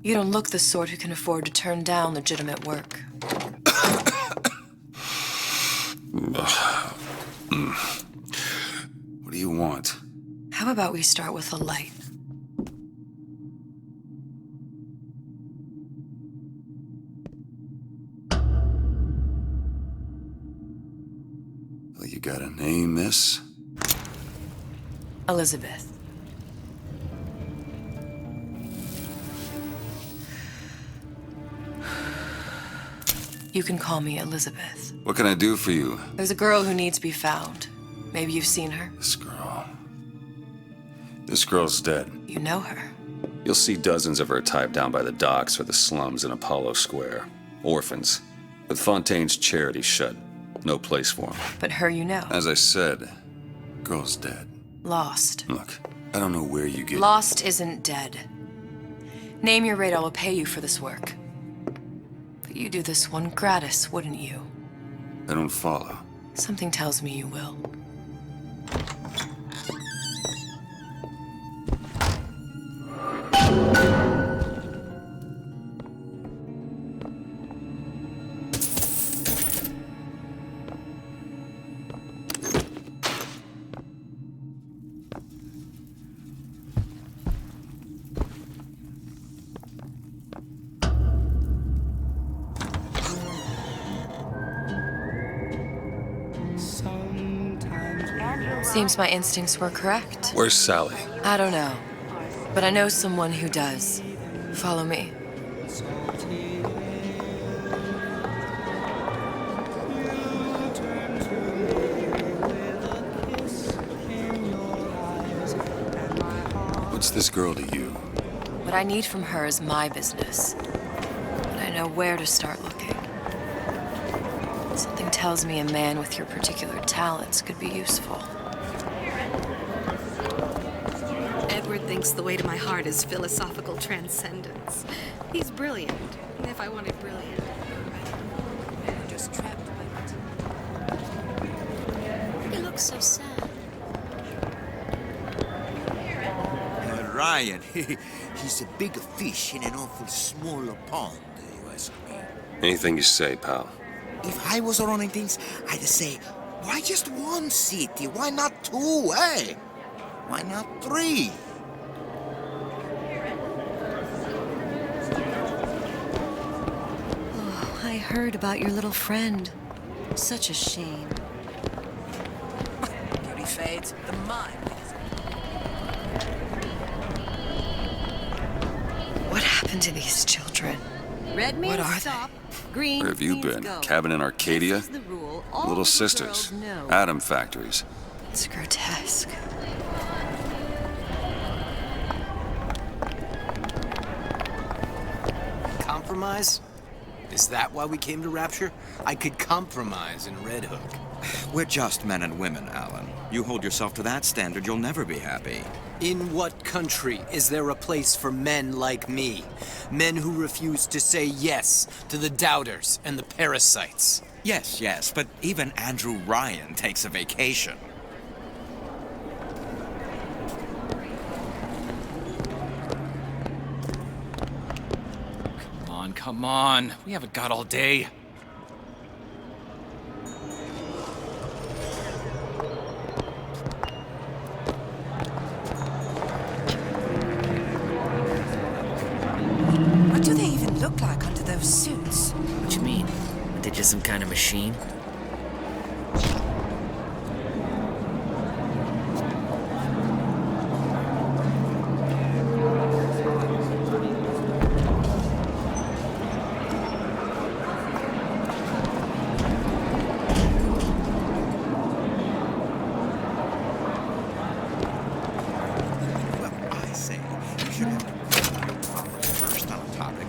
You don't look the sort who can afford to turn down legitimate work. What do you want? How about we start with a light? Well, you got a name, miss? Elizabeth. You can call me Elizabeth. What can I do for you? There's a girl who needs to be found. Maybe you've seen her. This girl. This girl's dead. You know her. You'll see dozens of her type down by the docks or the slums in Apollo Square. Orphans. With Fontaine's charity shut. No place for them. But her you know. As I said, girl's dead. Lost. Look, I don't know where you get... Lost isn't dead. Name your rate, I will pay you for this work. But you do this one gratis, wouldn't you? I don't follow. Something tells me you will. Seems my instincts were correct. Where's Sally? I don't know, but I know someone who does. Follow me. What's this girl to you? What I need from her is my business, but I know where to start looking. Something tells me a man with your particular talents could be useful. Edward thinks the way to my heart is philosophical transcendence. He's brilliant, if I wanted brilliant. I'm just trapped by it. He looks so sad. Ryan, he's a big fish in an awful smaller pond, you ask me. Anything you say, pal. If I was running things, I'd say, why just one city? Why not two, eh? Why not three? Oh, I heard about your little friend. Such a shame. Beauty fades, the mind. What happened to these children? Red means What are they? stop. Green Where have you means been? go. Cabin in Arcadia? This is the rule. All Little little sisters. girls know. Atom factories. It's grotesque. Compromise? Is that why we came to Rapture? I could compromise in Red Hook. We're just men and women, Alan. You hold yourself to that standard, you'll never be happy. In what country is there a place for men like me? Men who refuse to say yes to the doubters and the parasites. Yes, but even Andrew Ryan takes a vacation. Come on. We haven't got all day. What do they even look like under those suits? What you mean? Are they just some kind of machine?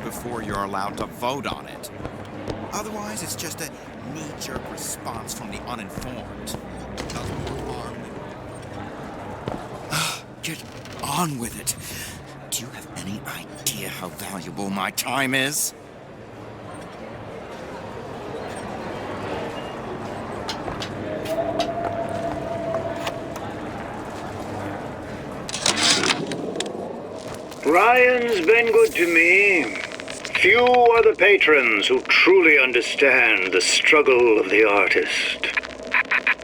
Before you're allowed to vote on it. Otherwise, it's just a knee-jerk response from the uninformed. Does more harm than... Get on with it. Do you have any idea how valuable my time is? Ryan's been good to me. Few are the patrons who truly understand the struggle of the artist.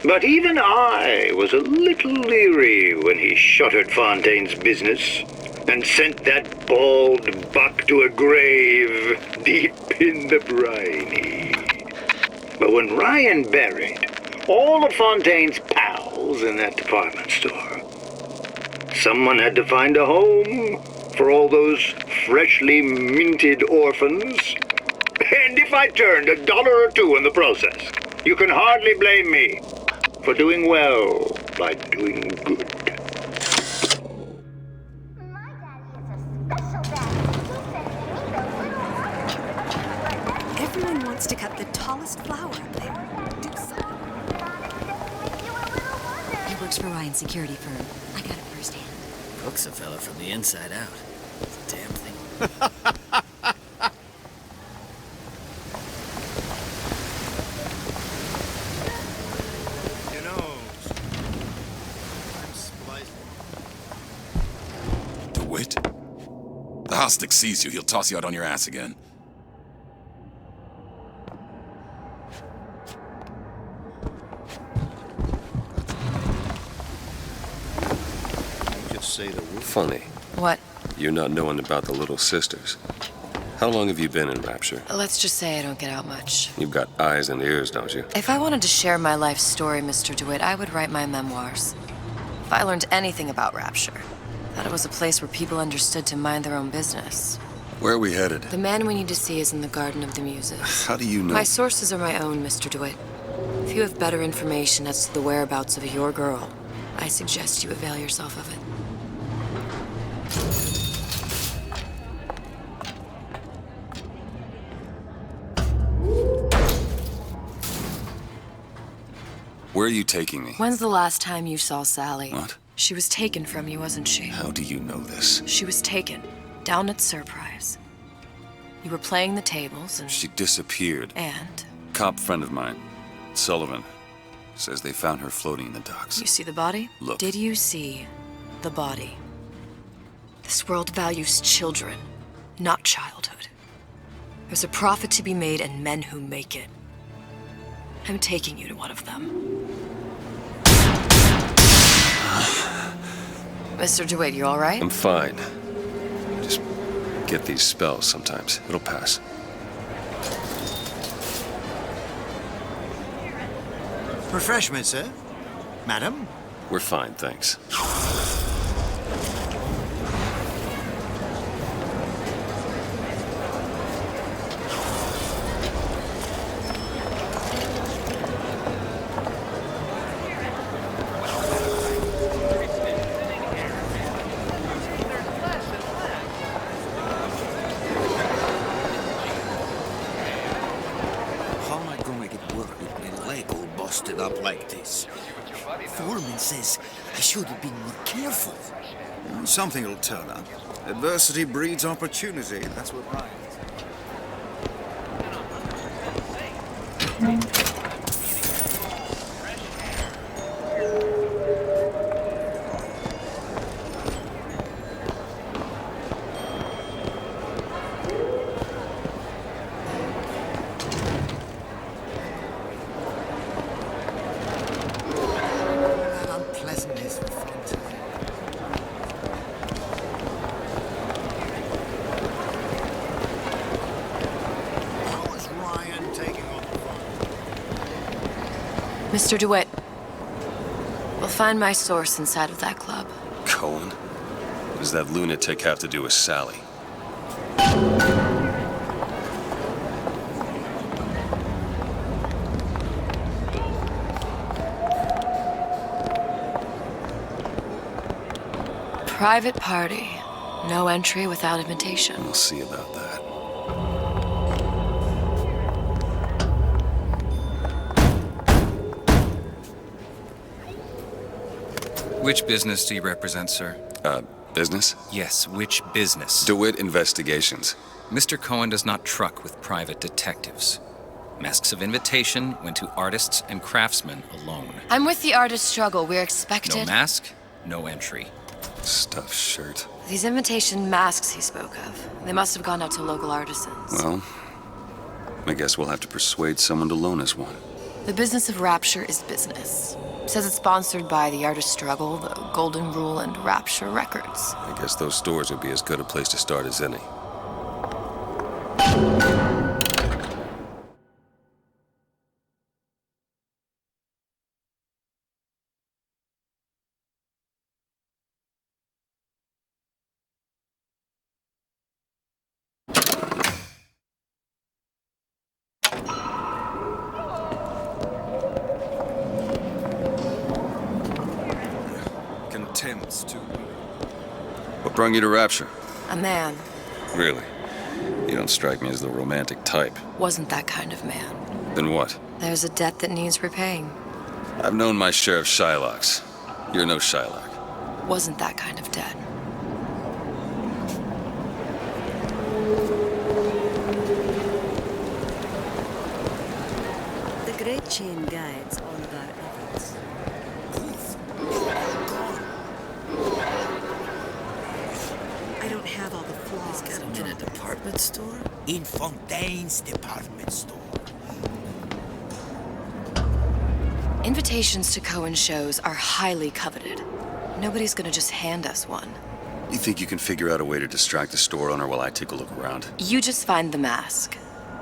But even I was a little leery when he shuttered Fontaine's business and sent that bald buck to a grave deep in the briny. But when Ryan buried all of Fontaine's pals in that department store, someone had to find a home for all those freshly minted orphans. And if I turned $1 or $2 in the process, you can hardly blame me for doing well by doing good. Everyone wants to cut the tallest flower up there. Do something. He works for Ryan's security firm. I got it firsthand. Hooks a fella from the inside out. It's a damn thing. You know, I'm spliced. DeWitt? The Hostic sees you, he'll toss you out on your ass again. Just say the word. Funny, What? you're not knowing about the Little Sisters. How long have you been in Rapture? Let's just say I don't get out much. You've got eyes and ears, don't you? If I wanted to share my life story, Mr. DeWitt, I would write my memoirs. If I learned anything about Rapture, that it was a place where people understood to mind their own business. Where are we headed? The man we need to see is in the Garden of the Muses. How do you know? My sources are my own, Mr. DeWitt. If you have better information as to the whereabouts of your girl, I suggest you avail yourself of it. Where are you taking me? When's the last time you saw Sally? What? She was taken from you, wasn't she? How do you know this? She was taken, down at Surprise. You were playing the tables and... She disappeared. And? Cop friend of mine, Sullivan, says they found her floating in the docks. You see the body? Look. Did you see the body? This world values children, not childhood. There's a profit to be made and men who make it. I'm taking you to one of them. Mr. DeWitt, you all right? I'm fine. Just get these spells sometimes. It'll pass. Refreshments, sir? Madam? We're fine, thanks. How am I gonna get work with my leg all busted up like this? Foreman says I should have been more careful. Something will turn up. Adversity breeds opportunity. That's what Ryan. Unpleasantness with Fontaine. How is Ryan taking on the fun? Mr. DeWitt, we'll find my source inside of that club. Cohen? What does that lunatic have to do with Sally? Private party. No entry without invitation. We'll see about that. Which business do you represent, sir? Business? Yes, which business? DeWitt Investigations. Mr. Cohen does not truck with private detectives. Masks of invitation went to artists and craftsmen alone. I'm with the artist struggle. We're expected... No mask, no entry. Stuffed shirt. These imitation masks he spoke of, they must have gone out to local artisans. Well, I guess we'll have to persuade someone to loan us one. The business of Rapture is business. Says it's sponsored by the Artist Struggle, the Golden Rule, and Rapture Records. I guess those stores would be as good a place to start as any. Contempts to... What brought you to Rapture? A man. Really? You don't strike me as the romantic type. Wasn't that kind of man. Then what? There's a debt that needs repaying. I've known my share of Shylocks. You're no Shylock. Wasn't that kind of debt. The Great Chain guides all of our efforts. I don't have all the flaws. He's got him in a department store? In Fontaine's department store. Invitations to Cohen shows are highly coveted. Nobody's gonna just hand us one. You think you can figure out a way to distract the store owner while I take a look around? You just find the mask.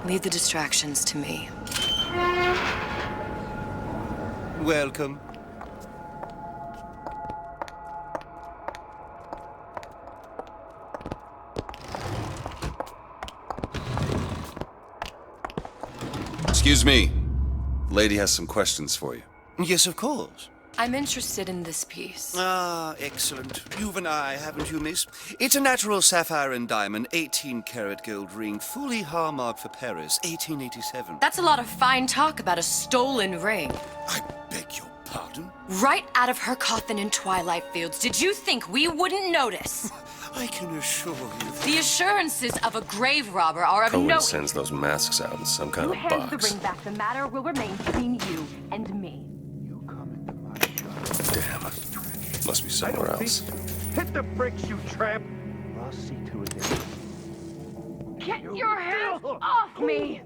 Leave the distractions to me. Welcome. Excuse me. Lady has some questions for you. Yes, of course. I'm interested in this piece. Ah, excellent. You've an eye, haven't you, miss? It's a natural sapphire and diamond, 18-karat gold ring, fully hallmarked for Paris, 1887. That's a lot of fine talk about a stolen ring. I beg your pardon? Right out of her coffin in Twilight Fields. Did you think we wouldn't notice? I can assure you that... The assurances of a grave robber are of Cohen no... sends those masks out in some kind You of hand the box. ring back, the matter will remain between you and me. Damn. Must be somewhere else. Hit the bricks, you tramp! I'll see to it then. Get your hands off me!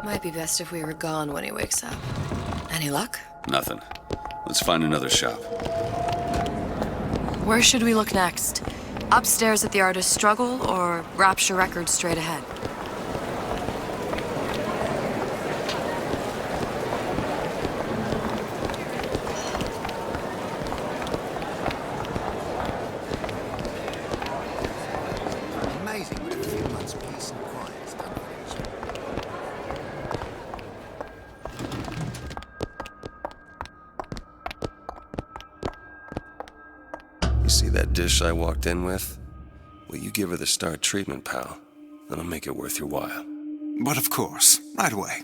Might be best if we were gone when he wakes up. Any luck? Nothing. Let's find another shop. Where should we look next? Upstairs at the Artist Struggle or Rapture Records straight ahead? Amazing what a few months peace and quiet has done for You see that dish I walked in with? Well, you give her the star treatment, pal. That'll make it worth your while. But of course, right away.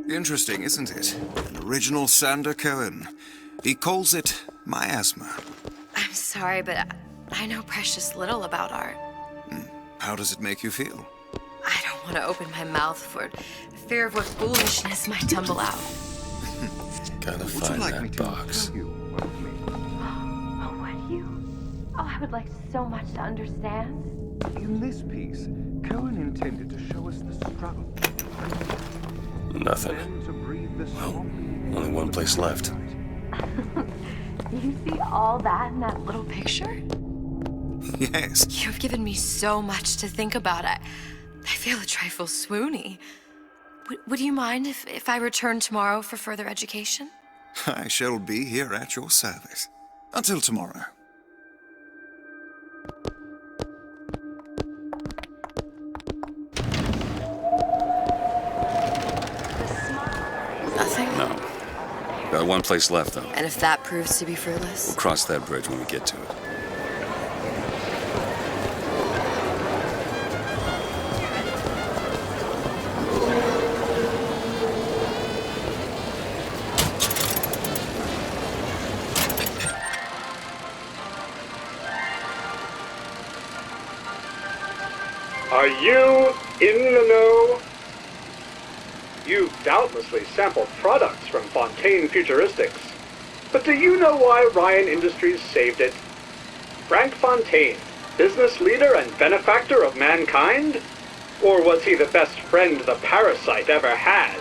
Interesting, isn't it? An original Sander Cohen. He calls it miasma. I'm sorry, but I know precious little about art. How does it make you feel? I don't want to open my mouth for fear of what foolishness might tumble out. Gotta Would you find like that me to box. Oh, would you? Oh, I would like so much to understand. In this piece, Cohen intended to show us the struggle. Nothing. To breathe the swampy Only one place left. Do you see all that in that little picture? Yes. You've given me so much to think about. I feel a trifle swoony. Would you mind if I return tomorrow for further education? I shall be here at your service. Until tomorrow. Nothing? No. Got one place left, though. And if that proves to be fruitless? We'll cross that bridge when we get to it. Are you in the know? You doubtlessly sampled products from Fontaine Futuristics. But do you know why Ryan Industries saved it? Frank Fontaine, business leader and benefactor of mankind? Or was he the best friend the parasite ever had?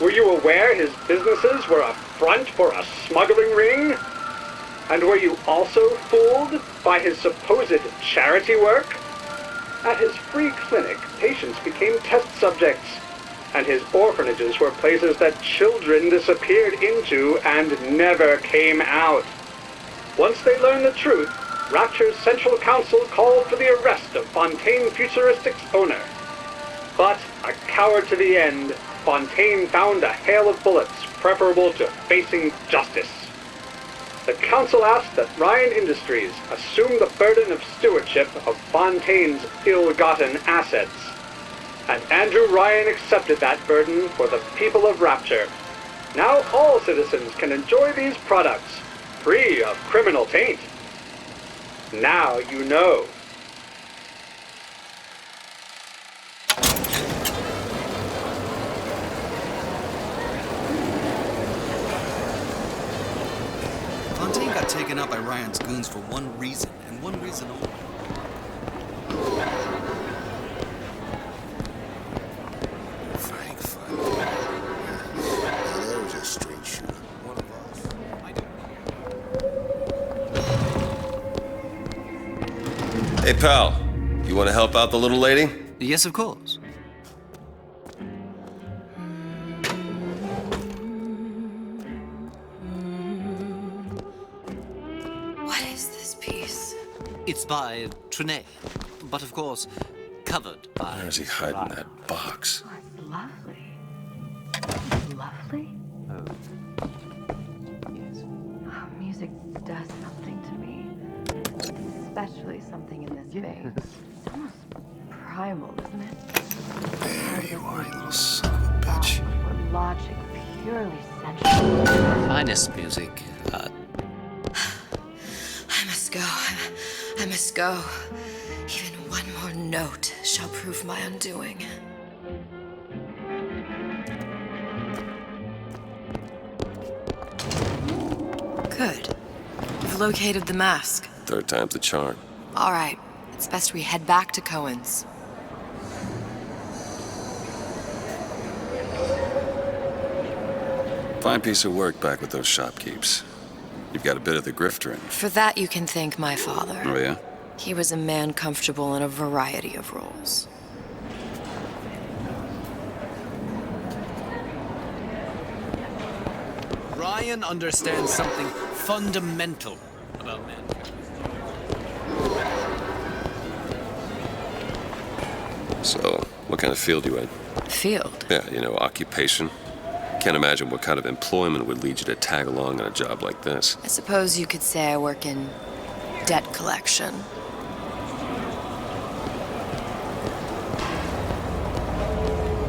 Were you aware his businesses were a front for a smuggling ring? And were you also fooled by his supposed charity work? At his free clinic, patients became test subjects, and his orphanages were places that children disappeared into and never came out. Once they learned the truth, Rapture's Central Council called for the arrest of Fontaine Futuristics' owner. But, a coward to the end, Fontaine found a hail of bullets preferable to facing justice. The council asked that Ryan Industries assume the burden of stewardship of Fontaine's ill-gotten assets. And Andrew Ryan accepted that burden for the people of Rapture. Now all citizens can enjoy these products, free of criminal taint. Now you know. Fontaine got taken out by Ryan's goons for one reason, and one reason only. Frank Fontaine. Now that was a straight shooter. One of us. Hey, pal. You want to help out the little lady? Yes, of course. It's by Trenet, but of course, covered by... Where is he hiding that box? Oh, it's lovely. Lovely? Yes. Oh, music does something to me. Especially something in this vein. It's almost primal, isn't it? There you are, you little son of a bitch. Or logic, purely sensual. Finest music. I must go. Even one more note shall prove my undoing. Good. You've located the mask. Third time's the charm. All right. It's best we head back to Cohen's. Fine piece of work back with those shopkeeps. You've got a bit of the grifter in you. For that, you can thank my father. Oh, yeah? He was a man comfortable in a variety of roles. Ryan understands something fundamental about men. So, what kind of field you in? Field? Yeah, you know, occupation. Can't imagine what kind of employment would lead you to tag along on a job like this. I suppose you could say I work in debt collection.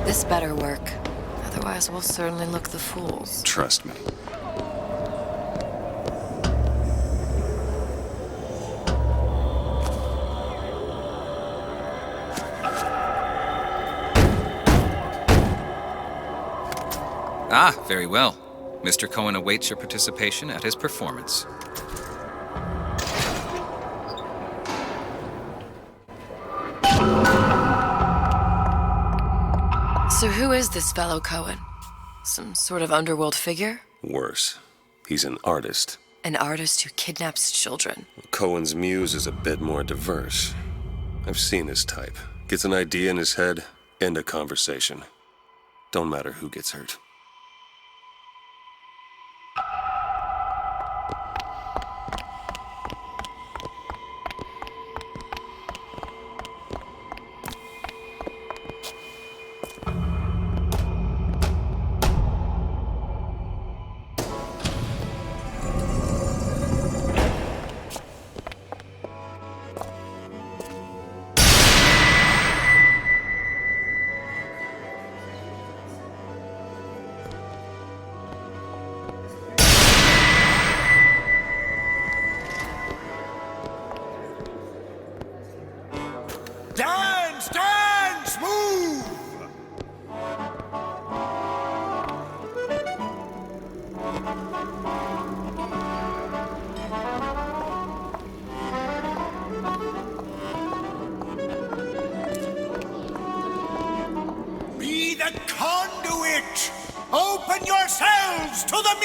This better work. Otherwise, we'll certainly look the fools. Trust me. Ah, very well. Mr. Cohen awaits your participation at his performance. So who is this fellow Cohen? Some sort of underworld figure? Worse. He's an artist. An artist who kidnaps children. Cohen's muse is a bit more diverse. I've seen his type. Gets an idea in his head, end a conversation. Don't matter who gets hurt.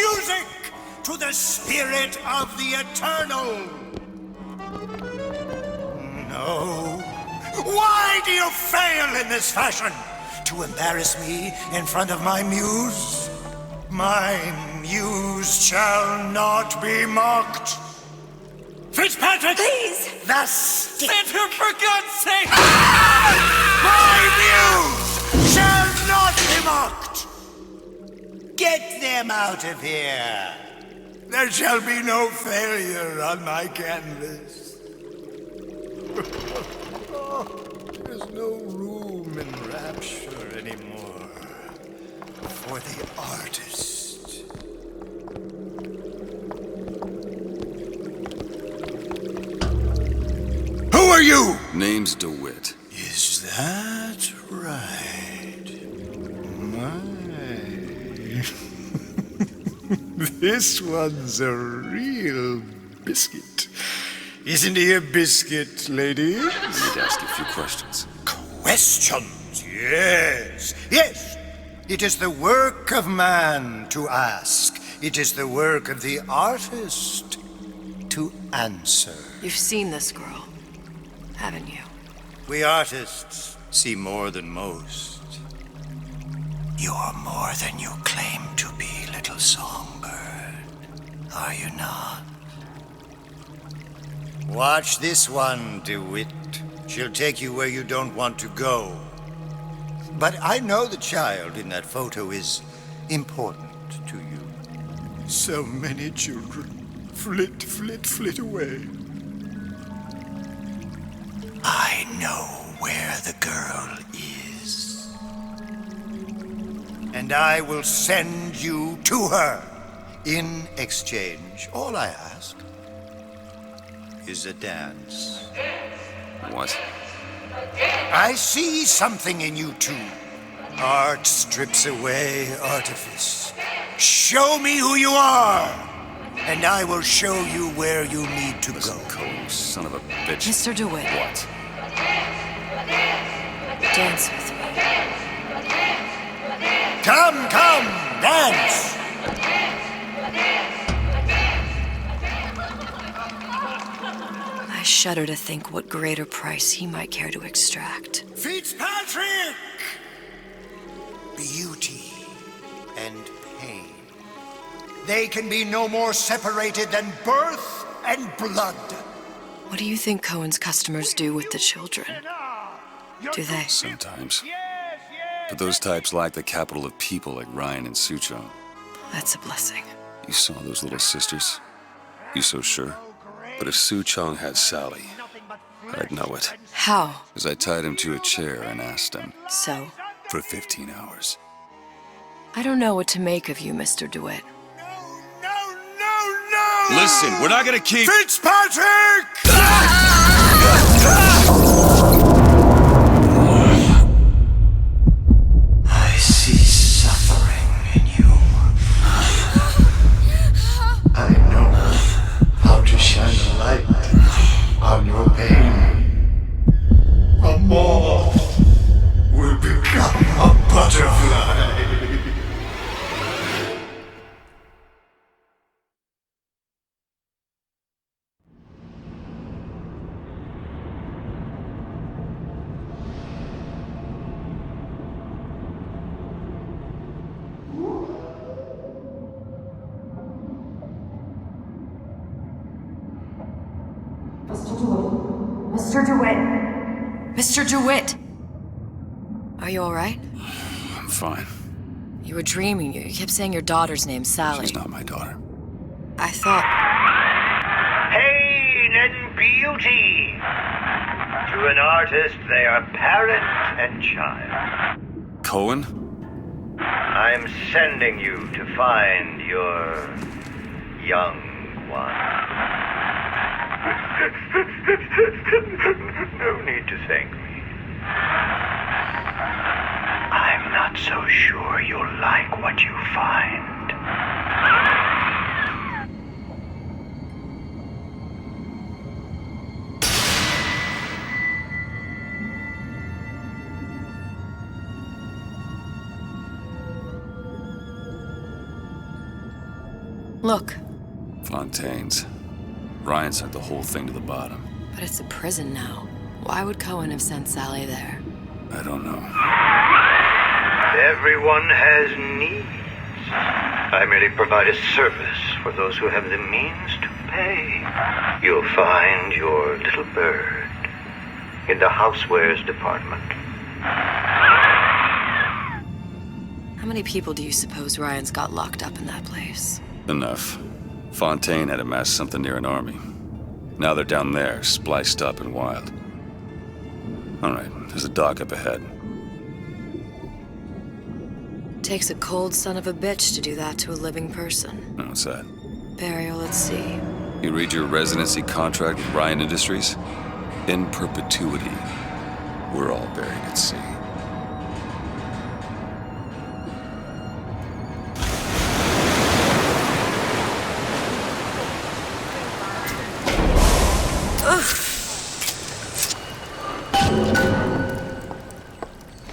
music to the spirit of the eternal. No. Why do you fail in this fashion? To embarrass me in front of my muse? My muse shall not be mocked. Fitzpatrick! Please! The stick! Santa, for God's sake! My muse shall not be mocked! Get them out of here! There shall be no failure on my canvas. There's no room in Rapture anymore for the artist. Who are you? Name's DeWitt. Is that right? My. This one's a real biscuit. Isn't he a biscuit, ladies? I need to ask you a few questions. Questions, yes. Yes, it is the work of man to ask. It is the work of the artist to answer. You've seen this girl, haven't you? We artists see more than most. You're more than you claim to be, little songbird. Are you not? Watch this one, DeWitt. She'll take you where you don't want to go. But I know the child in that photo is important to you. So many children flit, flit, flit away. I know where the girl is. And I will send you to her. In exchange, all I ask is a dance. What? I see something in you two. Art strips away artifice. Show me who you are, and I will show you where you need to go. Cohen, son of a bitch. Mr. DeWitt. What? Dance with me. Come, come, dance! I shudder to think what greater price he might care to extract. Fitzpatrick! Beauty and pain. They can be no more separated than birth and blood. What do you think Cohen's customers do with the children? Do they? Sometimes. But those types lack the capital of people like Ryan and Suchong. That's a blessing. You saw those little sisters? You so sure? But if Suchong had Sally, I'd know it. How? As I tied him to a chair and asked him. So? For 15 hours. I don't know what to make of you, Mr. DeWitt. No! Listen, we're not gonna keep... Fitzpatrick! I see suffering in you. I know how to shine a light on your pain. A moth will become a butterfly. Mr. DeWitt! Mr. DeWitt! Are you all right? I'm fine. You were dreaming. You kept saying your daughter's name, Sally. She's not my daughter. I thought... Pain and beauty. To an artist, they are parent and child. Cohen? I'm sending you to find your young one. No need to thank me. I'm not so sure you'll like what you find. Look. Fontaine's. Ryan sent the whole thing to the bottom. But it's a prison now. Why would Cohen have sent Sally there? I don't know. Everyone has needs. I merely provide a service for those who have the means to pay. You'll find your little bird in the housewares department. How many people do you suppose Ryan's got locked up in that place? Enough. Fontaine had amassed something near an army. Now they're down there, spliced up and wild. Alright, there's a dock up ahead. Takes a cold son of a bitch to do that to a living person. What's that? Burial at sea. You read your residency contract with Ryan Industries? In perpetuity, we're all buried at sea.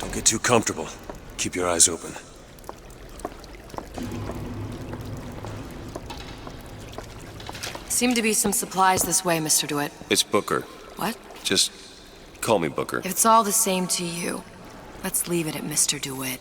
Don't get too comfortable. Keep your eyes open. Seem to be some supplies this way, Mr. DeWitt. It's Booker. What? Just call me Booker. If it's all the same to you, let's leave it at Mr. DeWitt.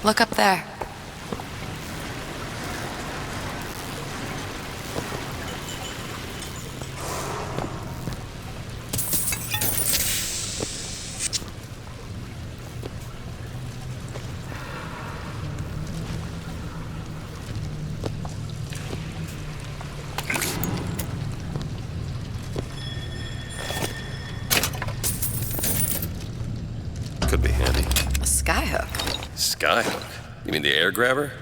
Look up there. Could be handy. A skyhook. Skyhook? You mean the air grabber?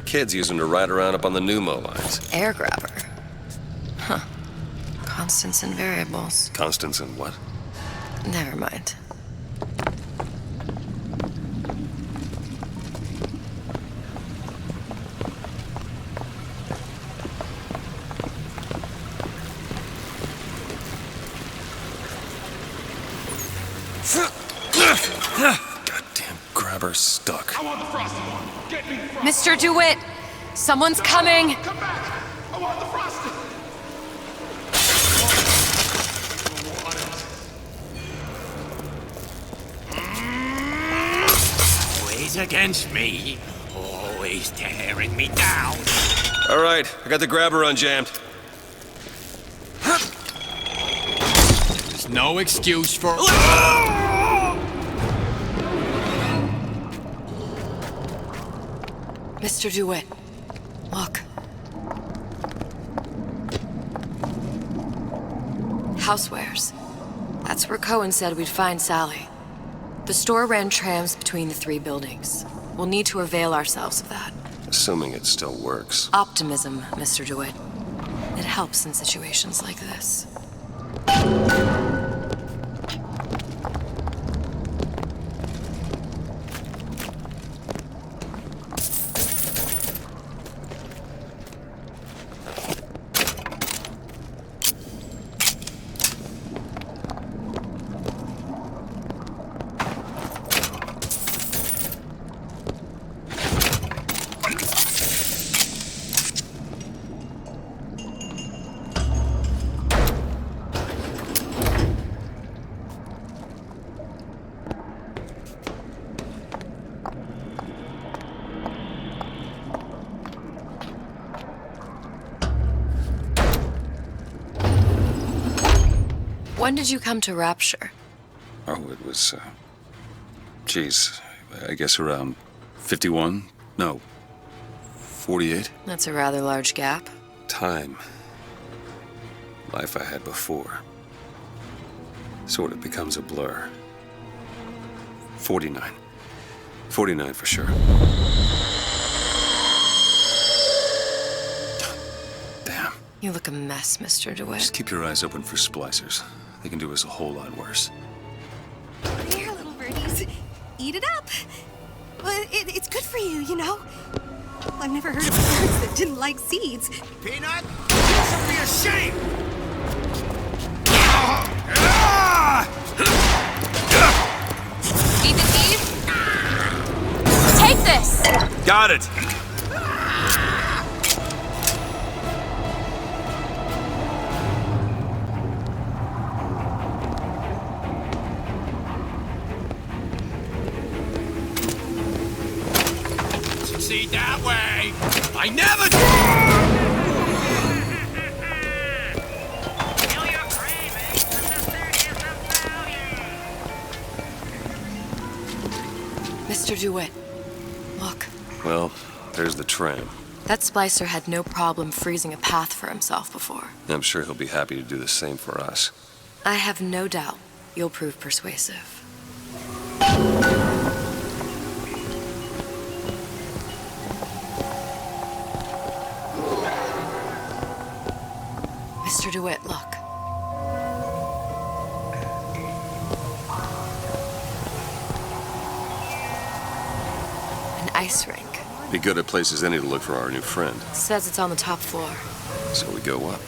Kids use them to ride around up on the pneumo lines. Air grabber. Huh. Constants and variables. Constants and what? Never mind. Goddamn grabber stuck. I want the frosty one. Get me the frosty. Mr. DeWitt! Someone's coming! Come back! I want the frosty. Always against me. Always tearing me down. All right, I got the grabber unjammed. There's no excuse for... Mr. DeWitt, look. Housewares. That's where Cohen said we'd find Sally. The store ran trams between the 3 buildings. We'll need to avail ourselves of that. Assuming it still works. Optimism, Mr. DeWitt. It helps in situations like this. When did you come to Rapture? Oh, it was, geez, I guess around 51? No, 48? That's a rather large gap. Time. Life I had before. Sort of becomes a blur. 49. 49 for sure. Damn. You look a mess, Mr. DeWitt. Just keep your eyes open for splicers. They can do us a whole lot worse. Here, little birdies. Eat it up. Well, it's good for you, you know. I've never heard of birds that didn't like seeds. Peanut, you should be ashamed! Eve? Take this! Got it! See that way! I never Mr. DeWitt, look. Well, there's the tram. That splicer had no problem freezing a path for himself before. I'm sure he'll be happy to do the same for us. I have no doubt you'll prove persuasive. Mr. DeWitt, look. An ice rink. Be good at places any to look for our new friend. Says it's on the top floor. So we go up.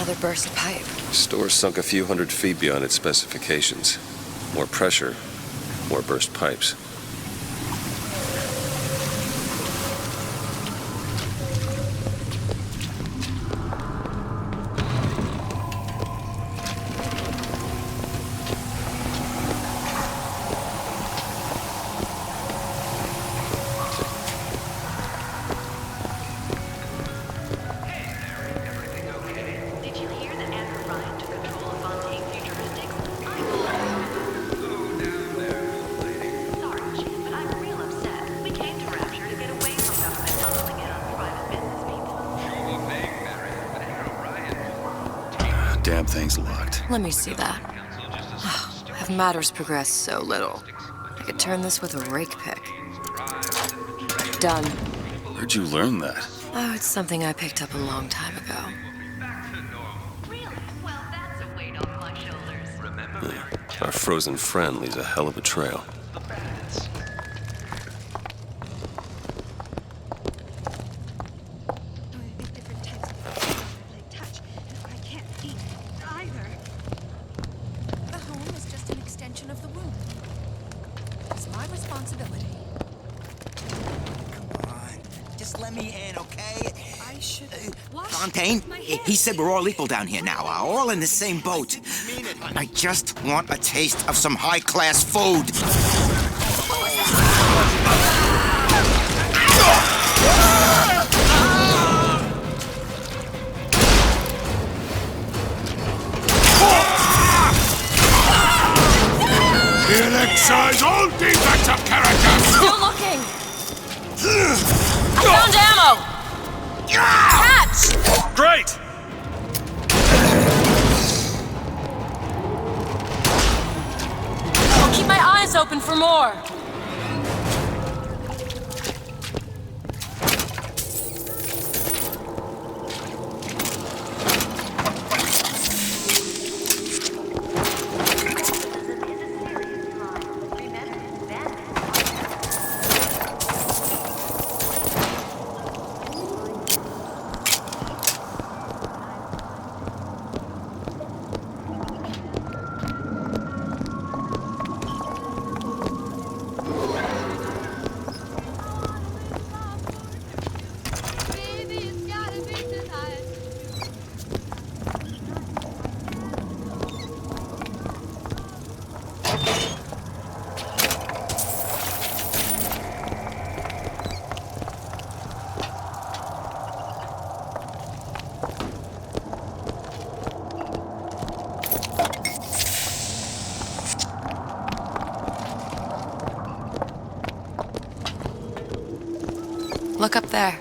Another burst pipe. Store sunk a few 100 feet beyond its specifications. More pressure, more burst pipes. Damn thing's locked. Let me see that. Oh, have matters progressed so little? I could turn this with a rake pick. Done. Where'd you learn that? Oh, it's something I picked up a long time ago. Our frozen friend leaves a hell of a trail. Fontaine, he said we're all equal down here now, all in the same boat. I just want a taste of some high-class food. Elixir's all defects of character! Still looking! I found ammo! Catch! Great! I'll keep my eyes open for more. Look up there.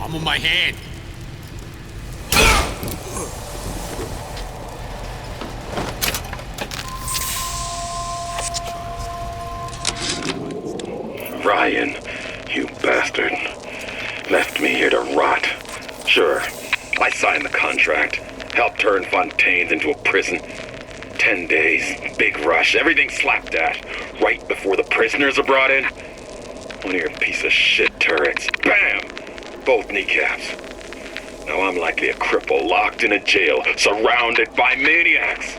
I'm on my hand. Ryan, you bastard. Left me here to rot. Sure, I signed the contract. Helped turn Fontaine's into a prison. 10 days, big rush, everything slapped at. Right before the prisoners are brought in. One of your piece of shit turrets. Bam! Both kneecaps. Now I'm likely a cripple locked in a jail, surrounded by maniacs.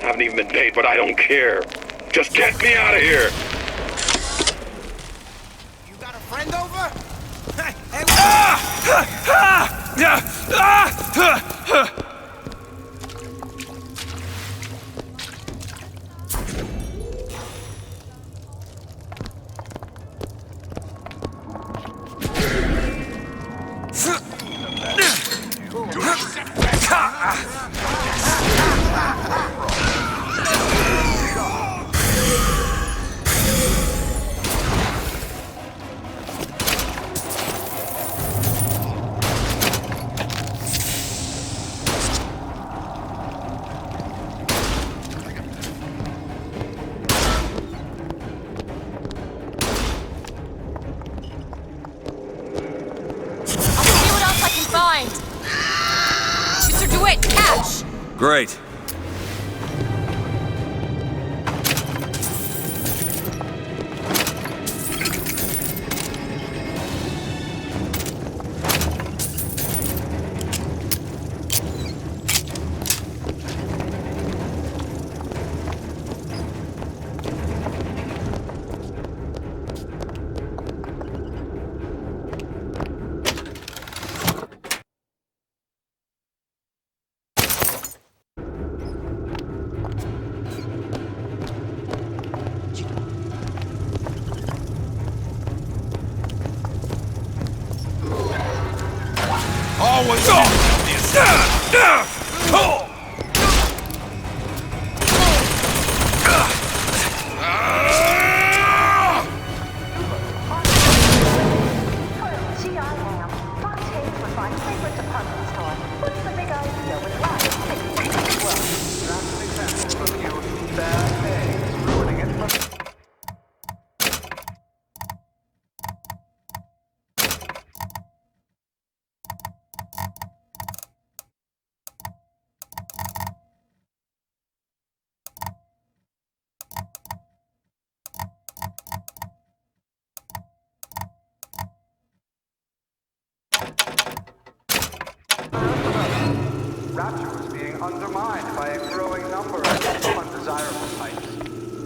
Haven't even been paid, but I don't care. Just get me out of here! You got a friend over? Hey, Mr. DeWitt, catch! Great. Always Rapture was being undermined by a growing number of undesirable types.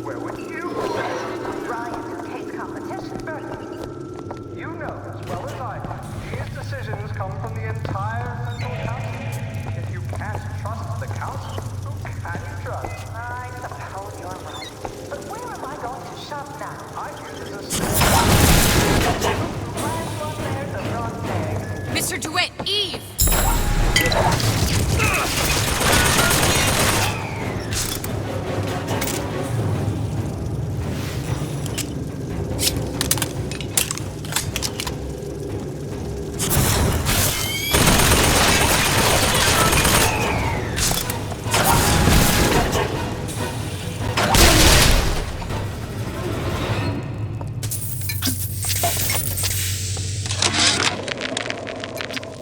Where would you stand? Ryan takes competition. You know as well as I do, these decisions come from the entire Central Council. If you can't trust the Council, who can you trust? I suppose you're right. But where am I going to shop now? I use Mr. DeWitt, Eve!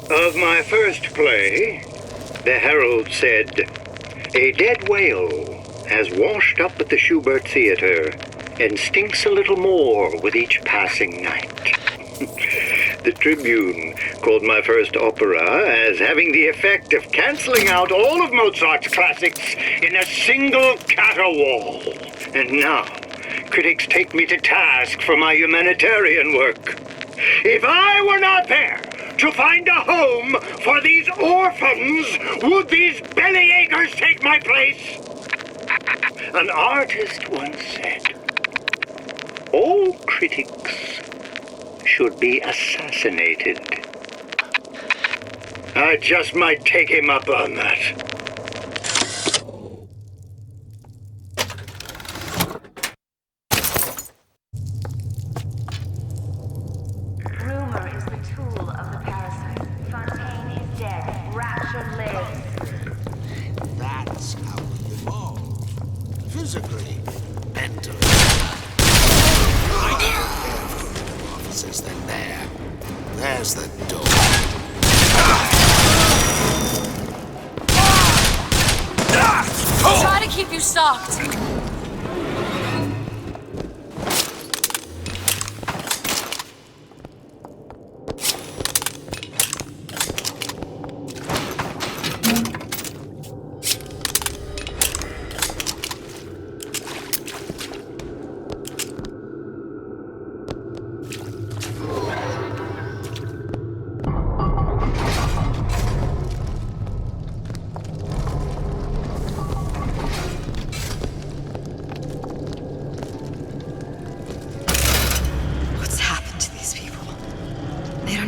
Of my first play, the Herald said, "A dead whale has washed up at the Schubert Theater and stinks a little more with each passing night." The Tribune called my first opera as having the effect of canceling out all of Mozart's classics in a single caterwaul. And now, critics take me to task for my humanitarian work. If I were not there to find a home for these orphans, would these bellyachers take my place? An artist once said, "All critics should be assassinated." I just might take him up on that. Rumor is the tool of the parasite. Fontaine is dead. Rapture lives. That's how we evolve. Physically, mentally. Officers, then there. There's the door. I'll try to keep you stocked.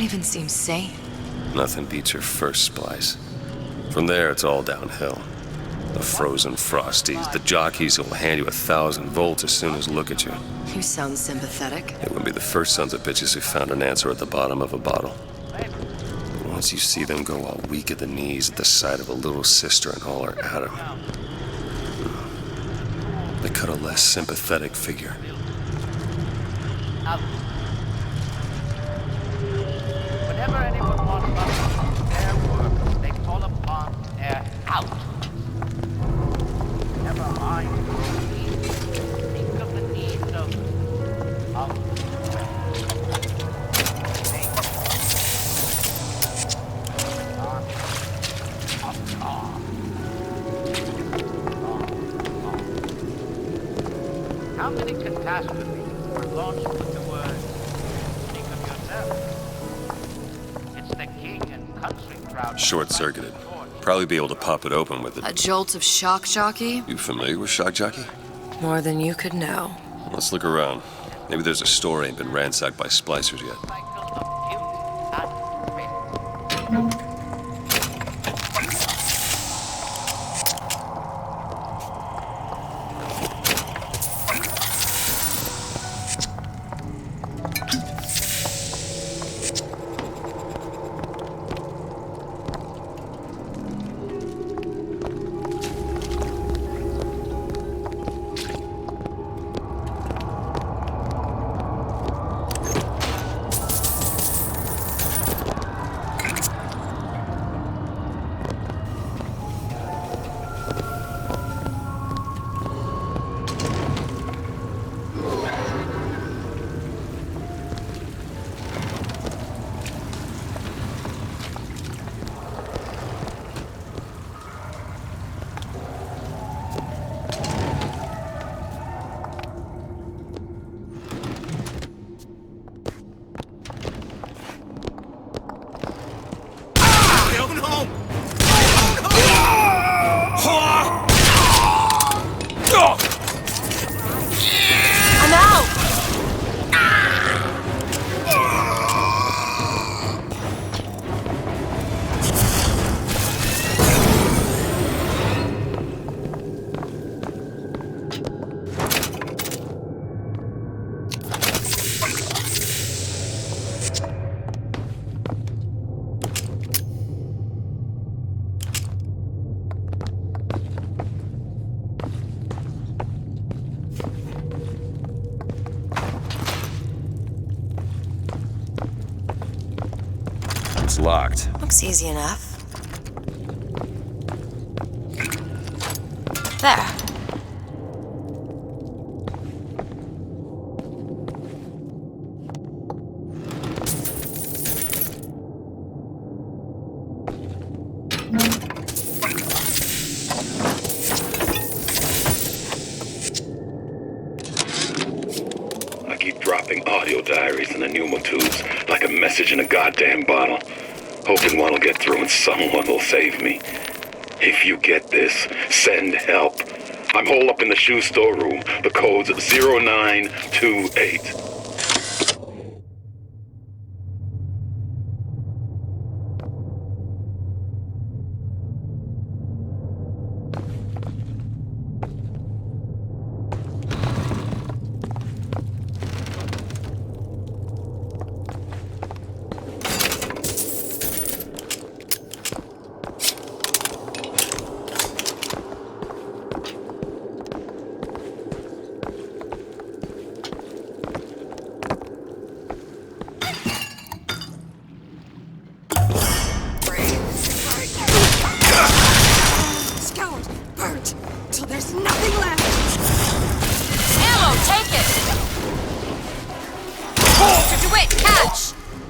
even seem sane. Nothing beats your first splice. From there, it's all downhill. The frozen frosties, the jockeys who'll hand you 1,000 volts as soon as look at you. You sound sympathetic. They wouldn't be the first sons of bitches who found an answer at the bottom of a bottle. But once you see them go all weak at the knees at the sight of a little sister and all her atom, they cut a less sympathetic figure. Whenever anyone wants us their work, they call upon their out. Never mind your needs. Think of the needs of How many catastrophes were launched with the words, think of yourself? It's the king and country crowd. Short-circuited. Probably be able to pop it open with A jolt of shock jockey? You familiar with shock jockey? More than you could know. Let's look around. Maybe there's a store ain't been ransacked by splicers yet. Locked. Looks easy enough. There. I keep dropping audio diaries in the pneumotubes like a message in a goddamn bottle. Hoping one will get through and someone will save me. If you get this, send help. I'm holed up in the shoe store room. The code's 0928.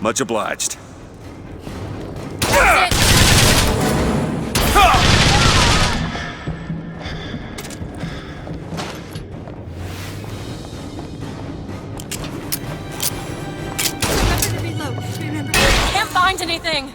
Much obliged. Can't find anything.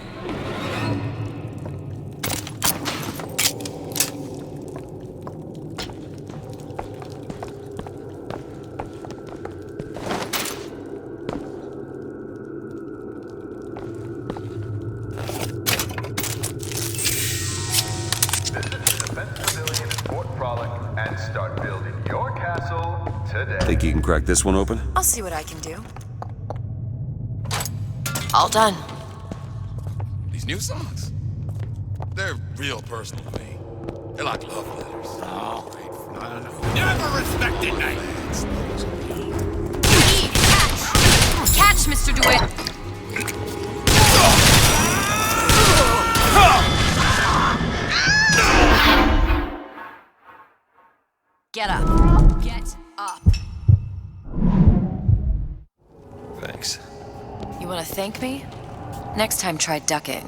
and start building your castle today. Think you can crack this one open? I'll see what I can do. All done. These new songs, they're real personal to me. They're like love letters. Oh, no. Never respected me. Catch, Mr. DeWitt! Get up. Get up. Thanks. You want to thank me? Next time, try ducking.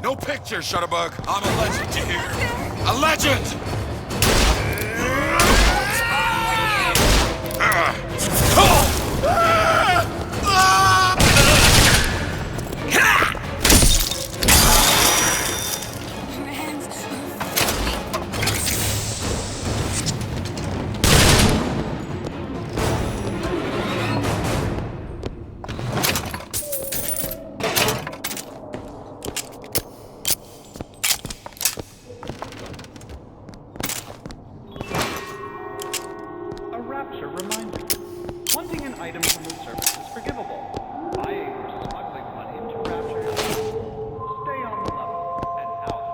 No picture, Shutterbug. I'm a legend, you hear? A legend! A Rapture reminder. Wanting an item from the service is forgivable. Buying or smuggling one into Rapture, stay on the level and out.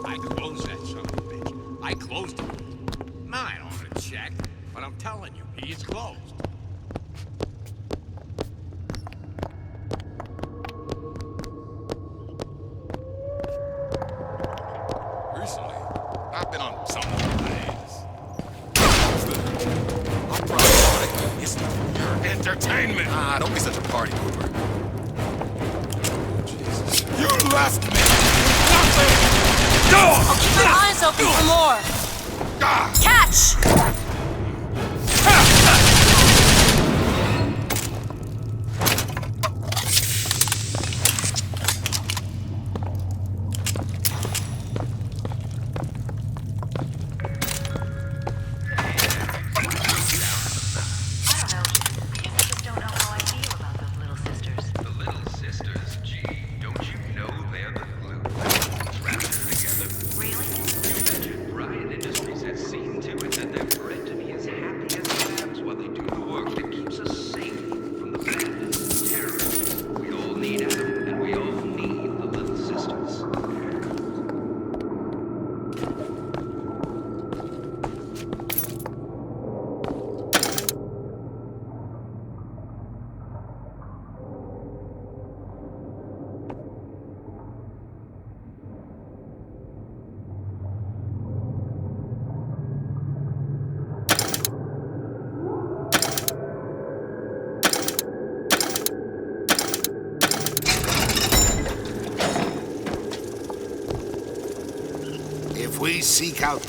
I closed that son of a bitch. I closed it. Now, I don't want to check, but I'm telling you, he is closed. Recently, I've been on some hiatus. I'm proud it's your entertainment. Ah, don't be such a party pooper. Jesus. You left me! Nothing! I'll keep my eyes open for more. Catch! The little sisters, gee, don't you know they're the glue that holds Rapture together? Really? You betcha. Brian Industries has seen to it that they're bred to be as happy as lambs while they do the work that keeps us safe from the bandits and terrorists. We all need Adam, and we all need the little sisters. If we seek out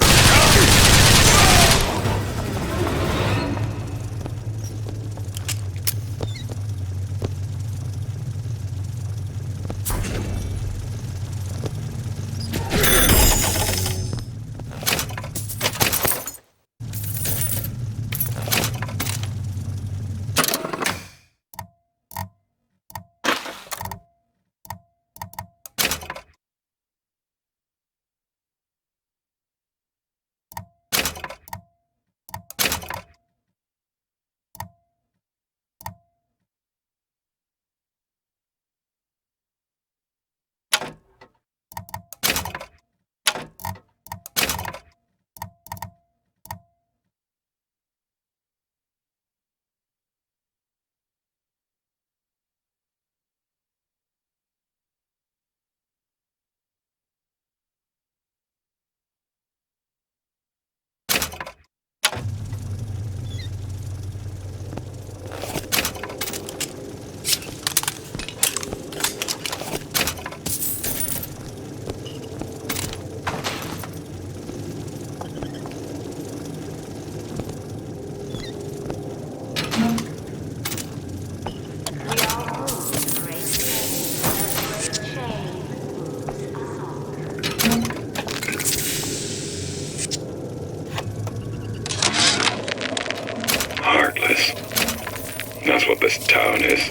town is.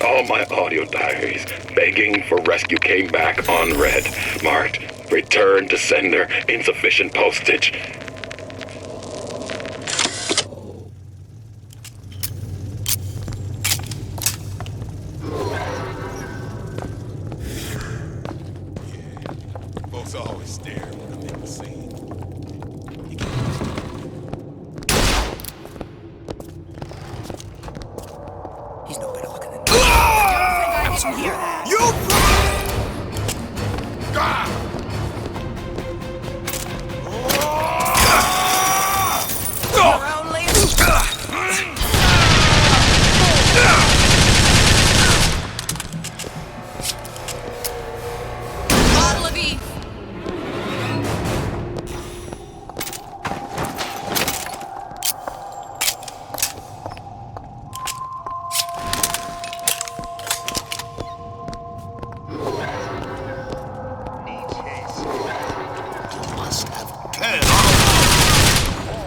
All my audio diaries begging for rescue came back unread, marked return to sender, insufficient postage. Folks always stare when I'm in the scene. He's no better looking than me. Did you hear that? You Bottle of Eve.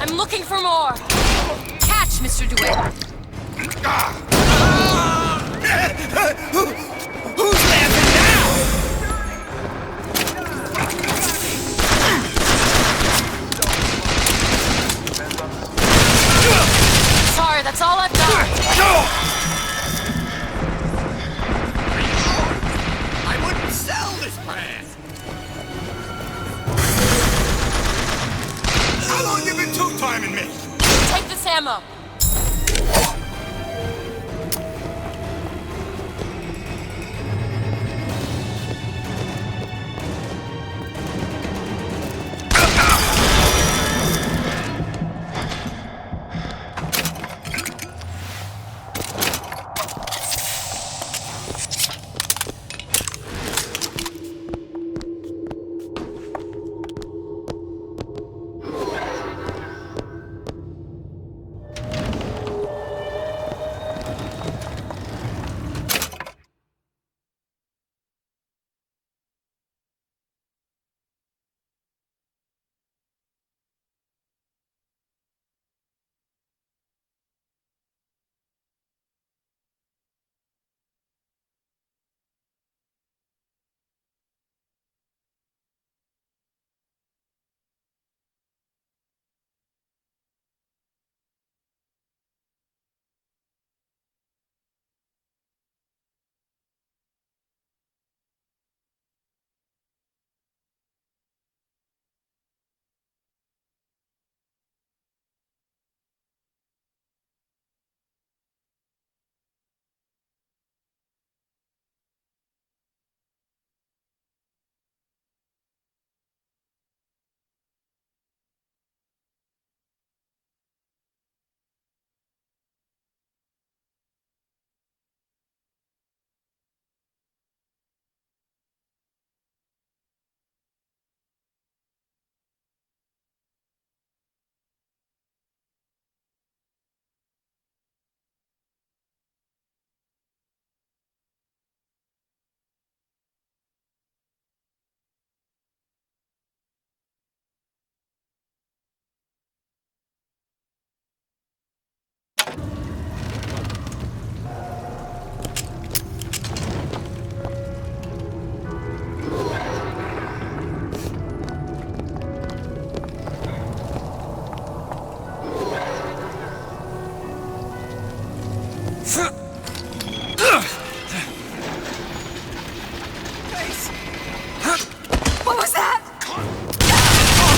I'm looking for more. Catch, Mr. DeWitt. Who's laughing now? Sorry, that's all I've got. I wouldn't sell this pass. How long you been two-timing me? Take this ammo. What was that?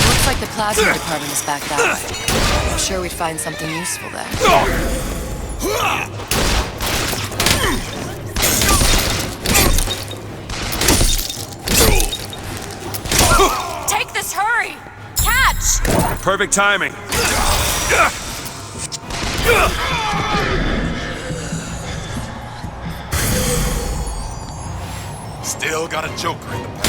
Looks like the plasma department is back that way. I'm sure we'd find something useful there. Take this, hurry! Catch! Perfect timing. Still got a joker in the back.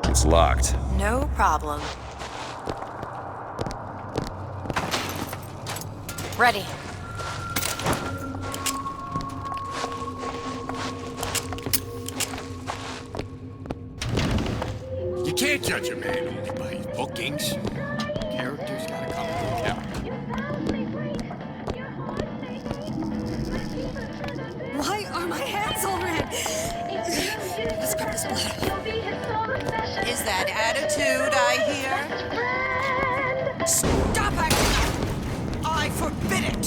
It's locked. No problem. Ready. You can't judge a man only by his bookings. Characters gotta come together. Why are my hands all red? Let's grab this blood. Is that attitude I hear? Stop acting up! I forbid it!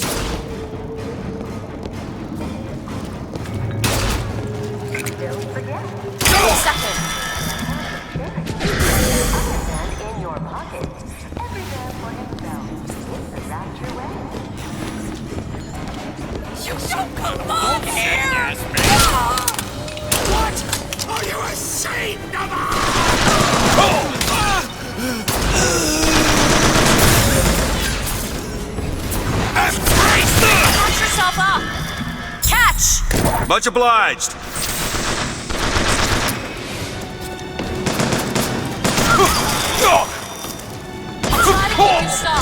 Second. In your pocket. Every man for himself. It's the Rapture way. You don't belong here! What? Are you ashamed of us? Catch yourself up! Catch! Much obliged. Try to get yourself.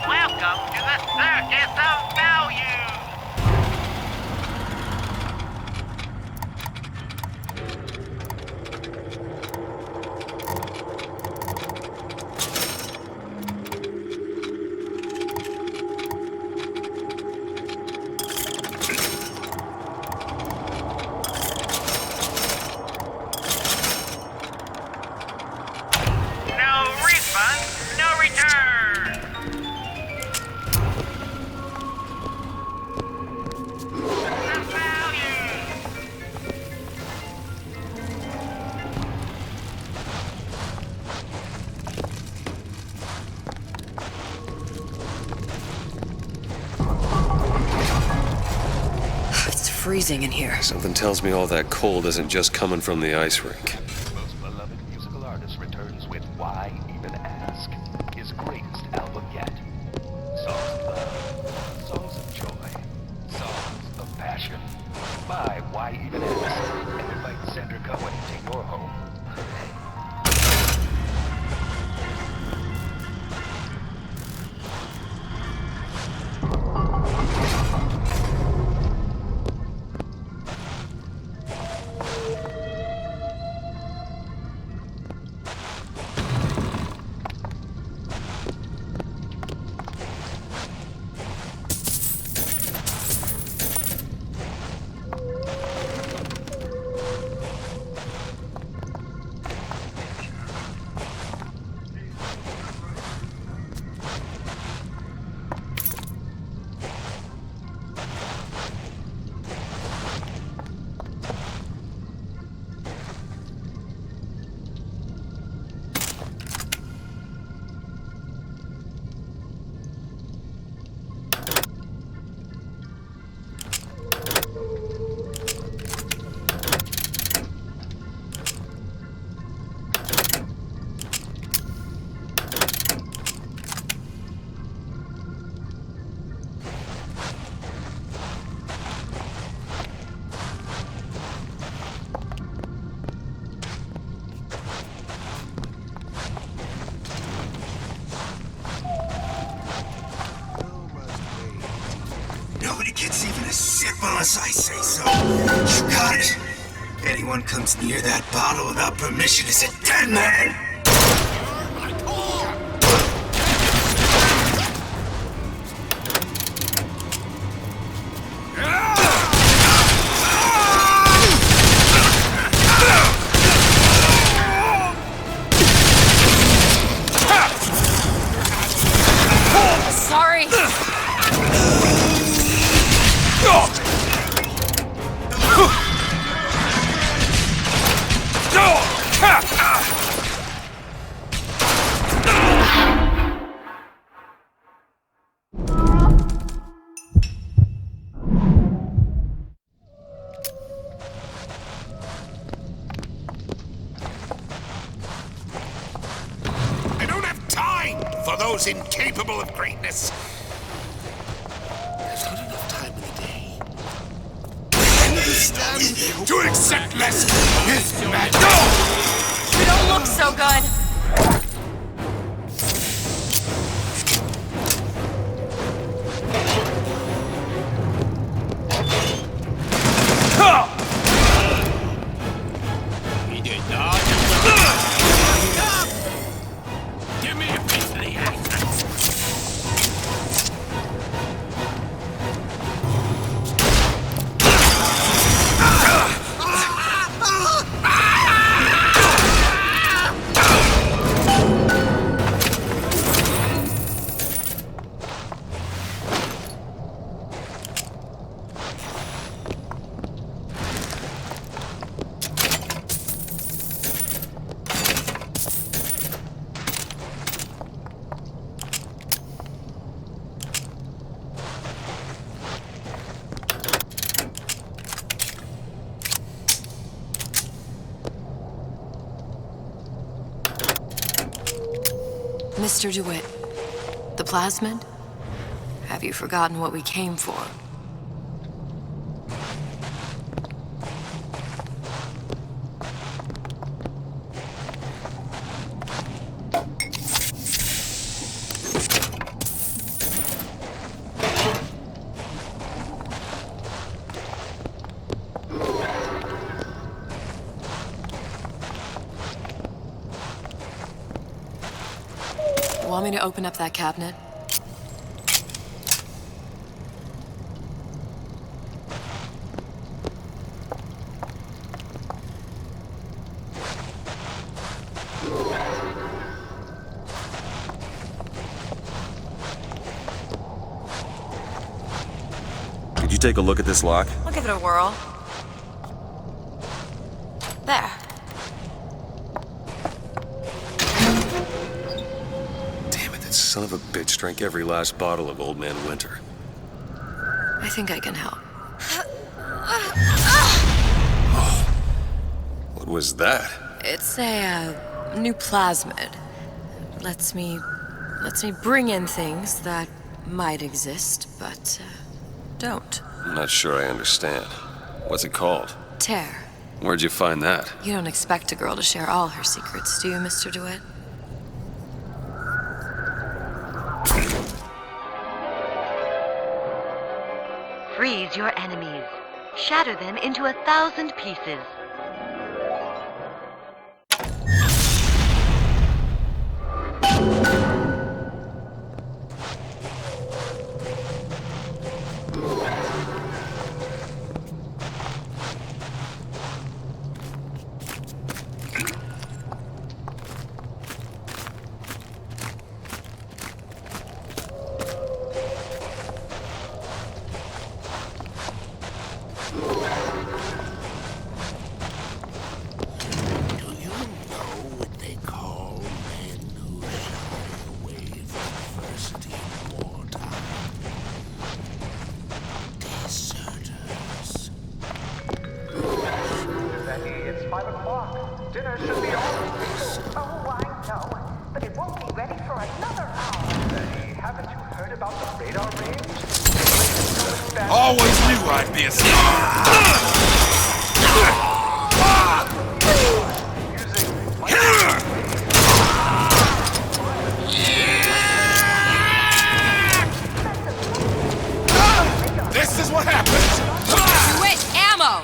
Welcome to the Circus of Value! No refund, no return! The value! It's freezing in here. Something tells me all that cold isn't just coming from the ice rink. Most beloved musical artist returns with Why Even Ask, his greatest album yet. Songs of love, songs of joy, songs of passion. Buy Why Even Ask and invite Sandra Cohen to your home. Nobody gets even a sip unless I say so. You got it. Anyone comes near that bottle without permission is a dead man. Sorry. those incapable of greatness. There's not enough time in the day. To accept less is mad. You don't look so good. He did not. Give me a piece of the action. Mr. DeWitt, the plasmid? Have you forgotten what we came for? Want me to open up that cabinet? Did you take a look at this lock? I'll give it a whirl. There. Son of a bitch drank every last bottle of Old Man Winter. I think I can help. What was that? It's a new plasmid. Lets me bring in things that might exist, but don't. I'm not sure I understand. What's it called? Tear. Where'd you find that? You don't expect a girl to share all her secrets, do you, Mr. DeWitt? Freeze your enemies. Shatter them into 1,000 pieces. Always knew I'd be a star. This is what happens. DeWitt, ammo!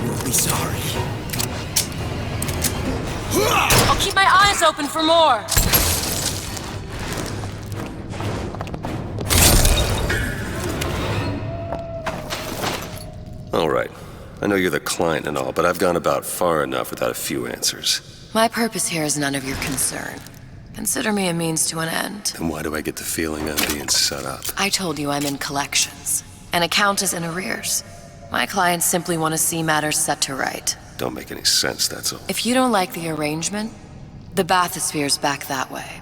You'll be sorry. I'll keep my eyes open for more. All right. I know you're the client and all, but I've gone about far enough without a few answers. My purpose here is none of your concern. Consider me a means to an end. Then why do I get the feeling I'm being set up? I told you I'm in collections. An account is in arrears. My clients simply want to see matters set to right. Don't make any sense, that's all. If you don't like the arrangement, the bathysphere's back that way.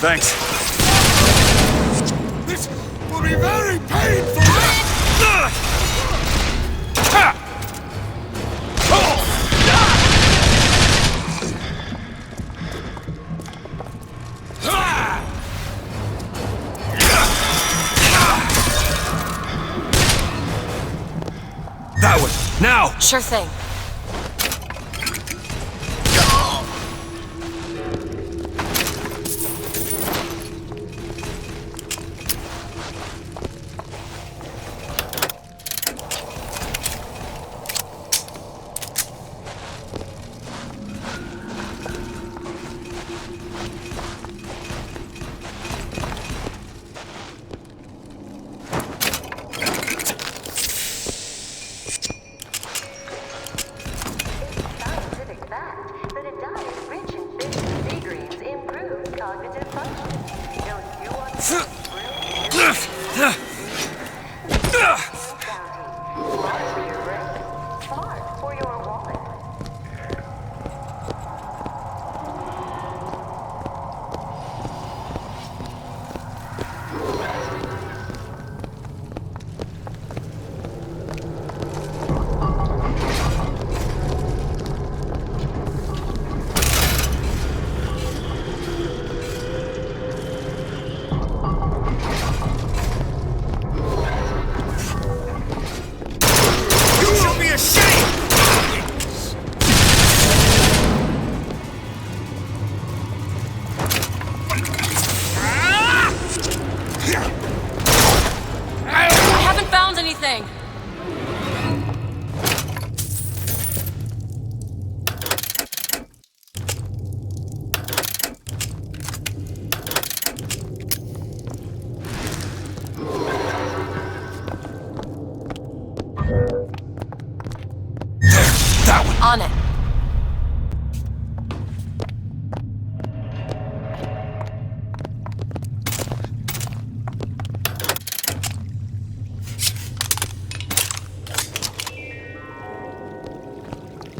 Thanks. This will be very painful! That one! Now! Sure thing. On it.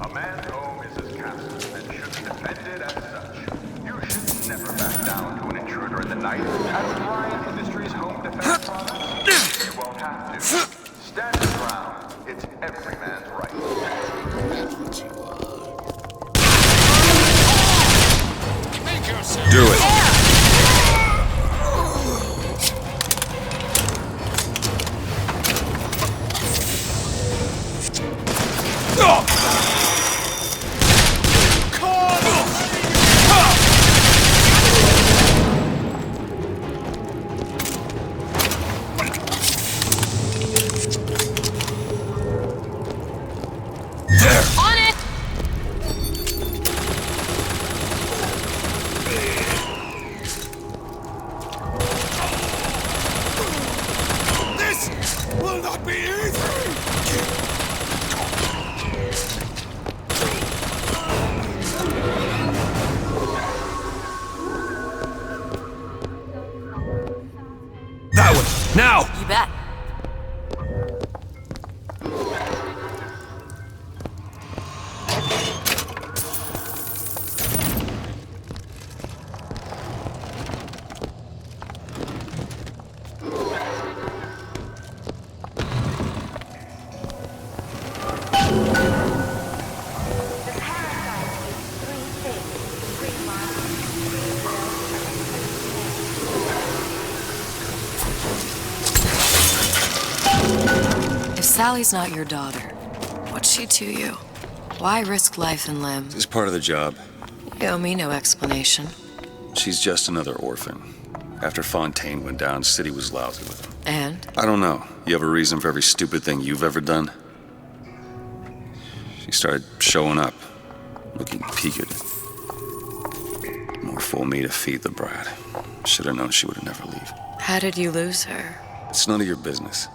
A man's home is his castle and should be defended as such. You should never back down to an intruder in the night. And with Ryan Industries home defense products, you won't have to. Stand your ground. It's every man's right. Do it. Will not be easy! That one! Now! You bet. If Sally's not your daughter, what's she to you? Why risk life and limb? It's part of the job. You owe me no explanation. She's just another orphan. After Fontaine went down, City was lousy with him. And? I don't know. You have a reason for every stupid thing you've ever done? She started showing up, looking peaked. More fool me to feed the brat. Should have known she would never leave. How did you lose her? It's none of your business.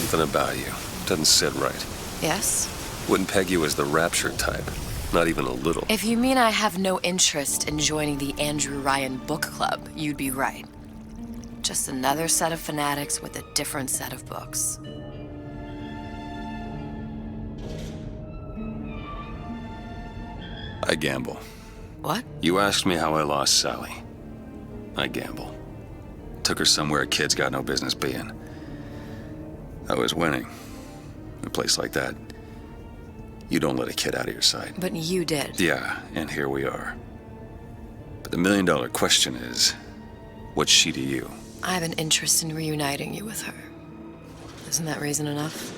Something about you doesn't sit right. Yes? Wouldn't peg you as the Rapture type. Not even a little. If you mean I have no interest in joining the Andrew Ryan book club, you'd be right. Just another set of fanatics with a different set of books. I gamble. What? You asked me how I lost Sally. I gamble. Took her somewhere kids got no business being. I was winning. A place like that, you don't let a kid out of your sight. But you did. Yeah, and here we are. But the million-dollar question is, what's she to you? I have an interest in reuniting you with her. Isn't that reason enough?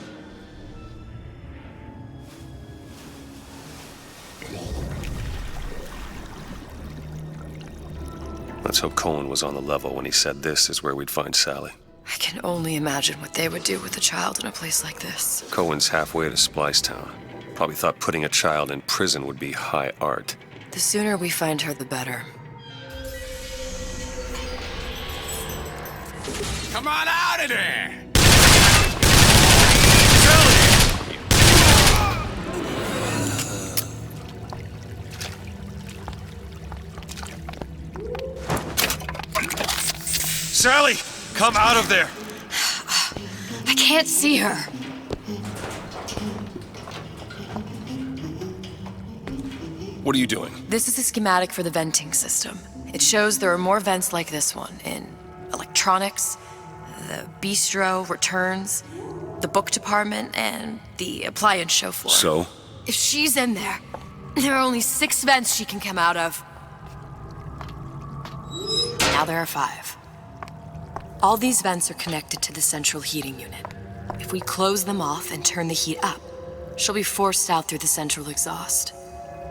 Let's hope Cohen was on the level when he said this is where we'd find Sally. I can only imagine what they would do with a child in a place like this. Cohen's halfway to Splicetown. Probably thought putting a child in prison would be high art. The sooner we find her, the better. Come on out of there! Sally! Come out of there! I can't see her. What are you doing? This is a schematic for the venting system. It shows there are more vents like this one in electronics, the bistro, returns, the book department, and the appliance show floor. So? If she's in there, there are only 6 vents she can come out of. Now there are 5. All these vents are connected to the central heating unit. If we close them off and turn the heat up, she'll be forced out through the central exhaust.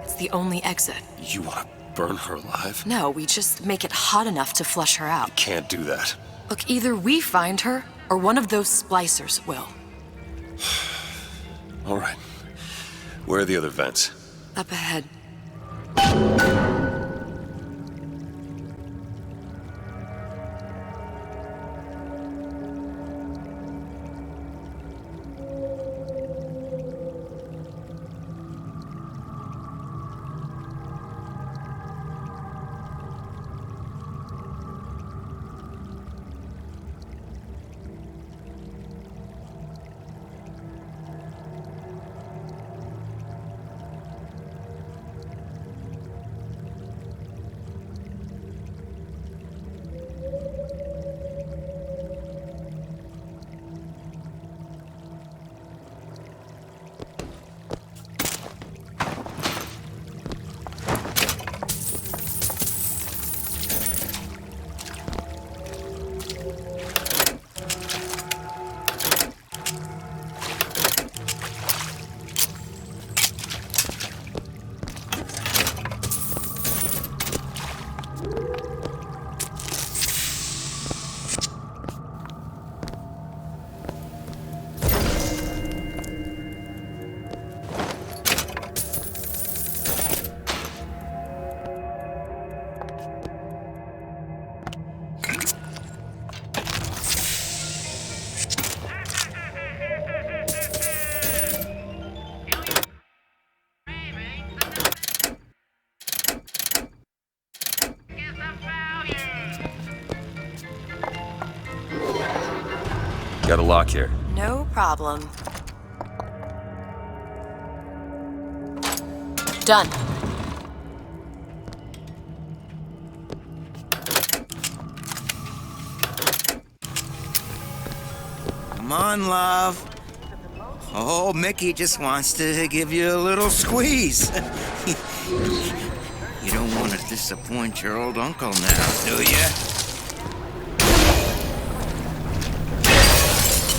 It's the only exit. You want to burn her alive? No, we just make it hot enough to flush her out. Can't do that. Look, either we find her, or one of those splicers will. All right. Where are the other vents? Up ahead. Got a lock here. No problem. Done. Come on, love. Oh, Mickey just wants to give you a little squeeze. You don't want to disappoint your old uncle now, do you?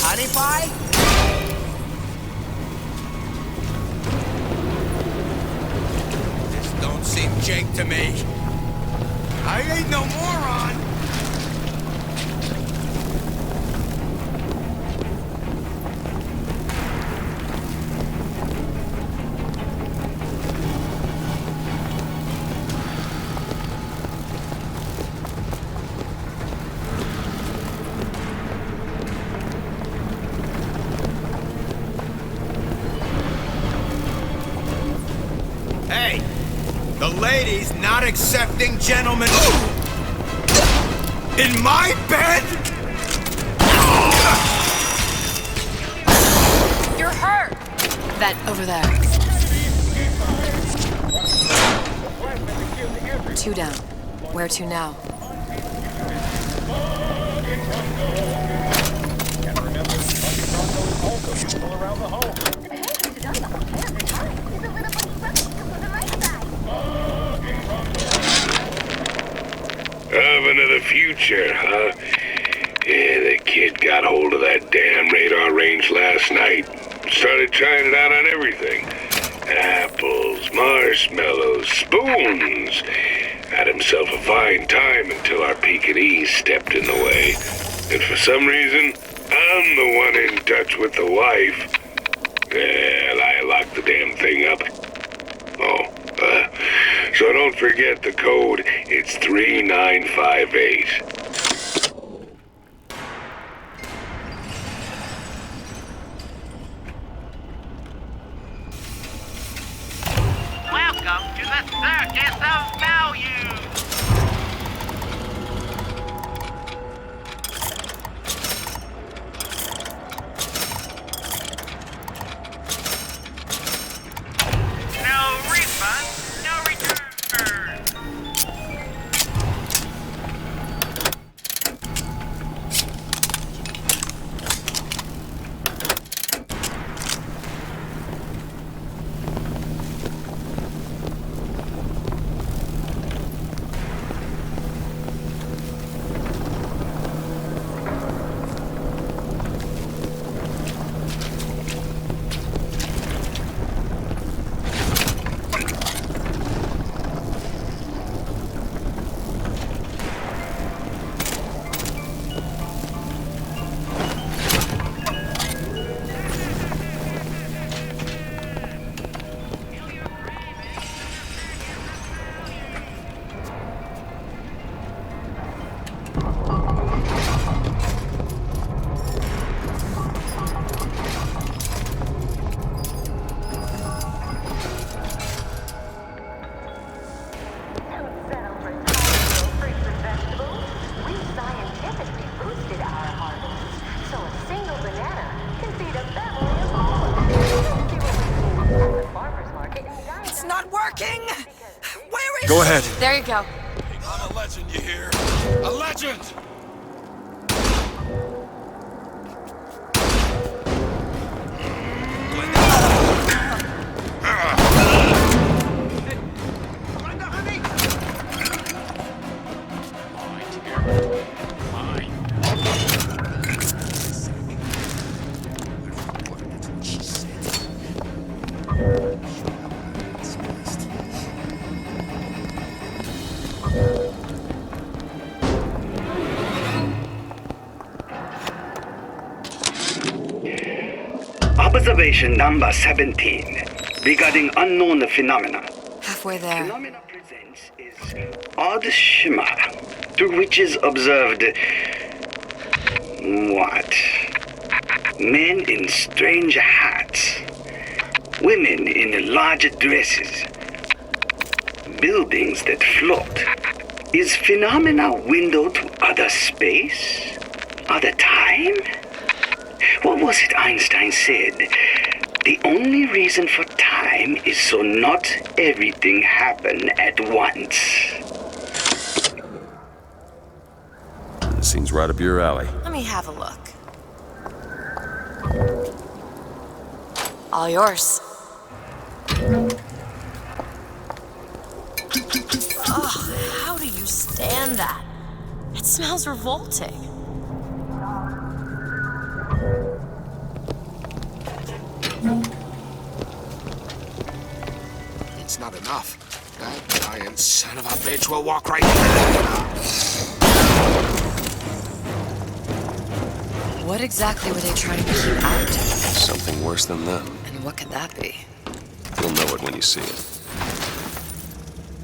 Honey pie? This don't seem Jake to me. I ain't no moron. Hey! The lady's not accepting gentlemen in my bed? You're hurt! That over there. 2 down. Where to now? Oven of the future, huh? Yeah, the kid got hold of that damn radar range last night. Started trying it out on everything. Apples, marshmallows, spoons. Had himself a fine time until our Pekingese stepped in the way. And for some reason, I'm the one in touch with the wife. Well, I locked the damn thing up. So don't forget the code. It's 3958. Welcome to the Circus of Value! No refund, no return! Go ahead. There you go. I'm a legend, you hear? A legend! Observation number 17 regarding unknown phenomena. Halfway there. Phenomena presents is odd shimmer through which is observed what? Men in strange hats, women in large dresses, buildings that float. Is phenomena window to other space? Other time? What was it Einstein said? The only reason for time is so not everything happen at once. Seems right up your alley. Let me have a look. All yours. Ugh, how do you stand that? It smells revolting. It's not enough. That giant son of a bitch will walk right in. What exactly were they trying to keep out? Something worse than them. And what could that be? You'll know it when you see it.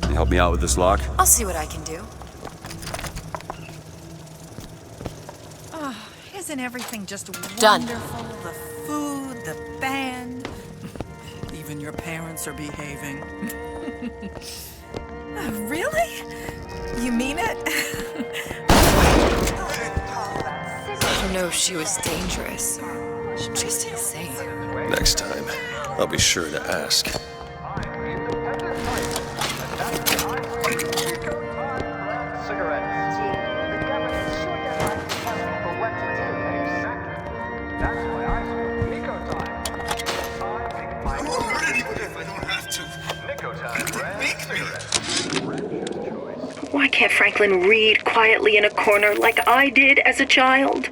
Can you help me out with this lock? I'll see what I can do. Oh, isn't everything just Done. wonderful? The food, the band. Even your parents are behaving. Really? You mean it? I know she was dangerous. She's just insane. Next time, I'll be sure to ask. Why can't Franklin read quietly in a corner like I did as a child?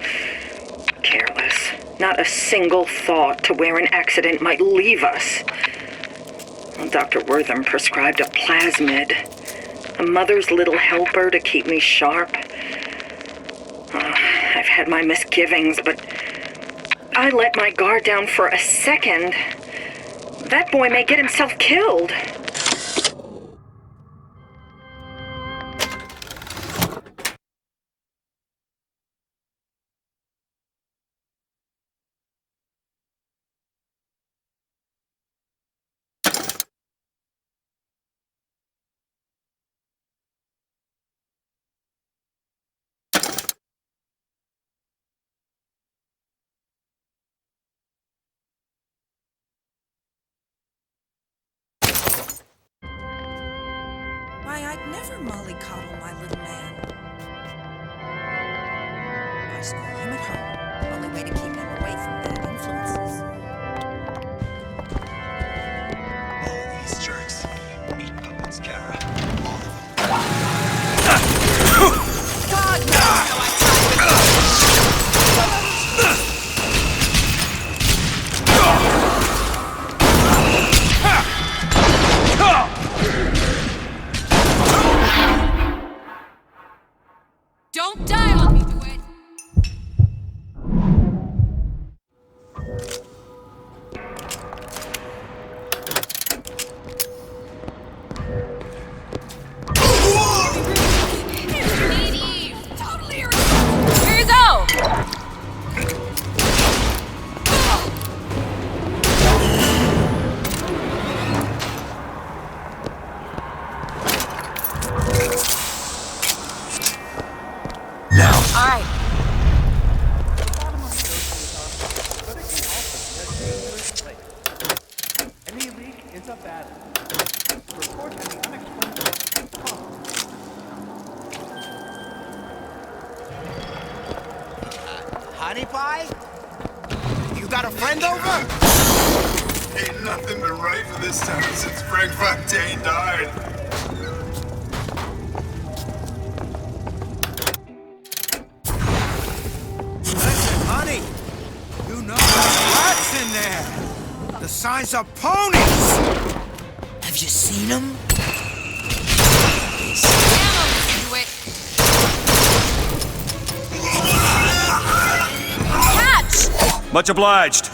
Careless. Not a single thought to where an accident might leave us. Well, Dr. Wortham prescribed a plasmid. A mother's little helper to keep me sharp. I've had my misgivings, but I let my guard down for a second. That boy may get himself killed. Why, I'd never mollycoddle my little man. I school him at home. Only way to keep him away from bad influences. All these jerks. Meat puppets, Kara. God knows how I tried Don't die on me, DeWitt! Totally irresponsible. Here you go! All right. Any leak is a bad one. Report any unexplained Honey pie? You got a friend over? Ain't nothing been right for this town since Frank Fontaine died. Honey, you know there's rats in there. The size of ponies. Have you seen them? Catch! Much obliged.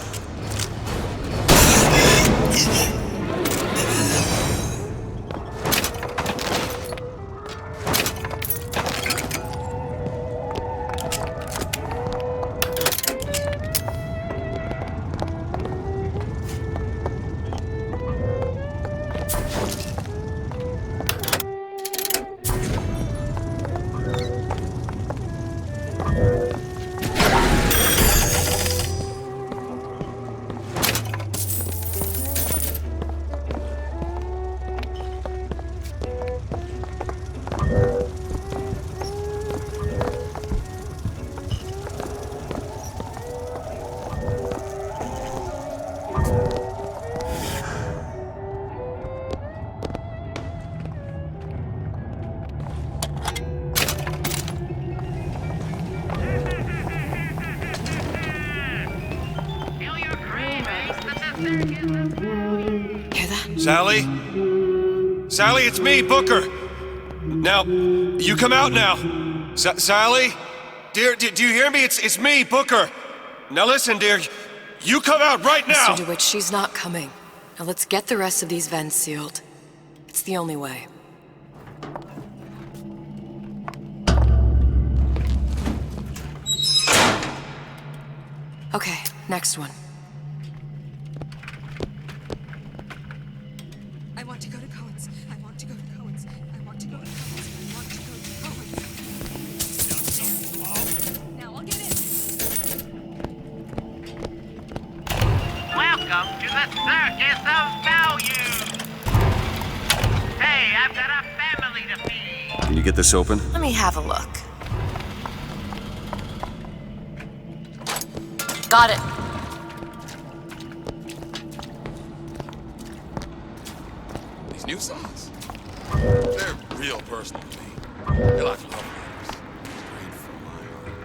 Sally? Sally, it's me, Booker. Now, you come out now. Sally? Dear, do you hear me? It's me, Booker. Now listen, dear. You come out right now! Mr. DeWitt, she's not coming. Now let's get the rest of these vents sealed. It's the only way. Okay, next one. a circus of value. Hey, I've got a family to feed. Can you get this open? Let me have a look. Got it. These new songs, they're real personal to me. They're like love letters, straight from my heart.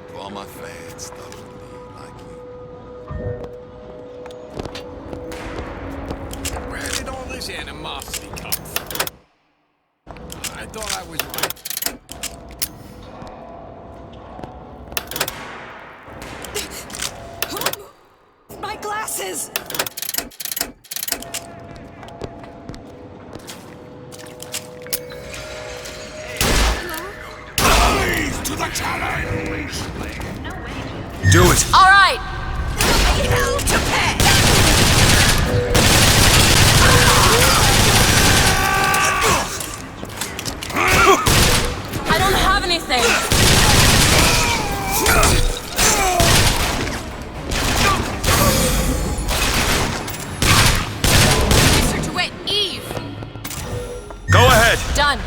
To all my fans stuck with me like you. Where did all this animosity come from? I thought I was right. My glasses! To the challenge! Do it! All right! Hell to pay! I don't have anything! Mr. DeWitt, Eve! Go ahead! Done.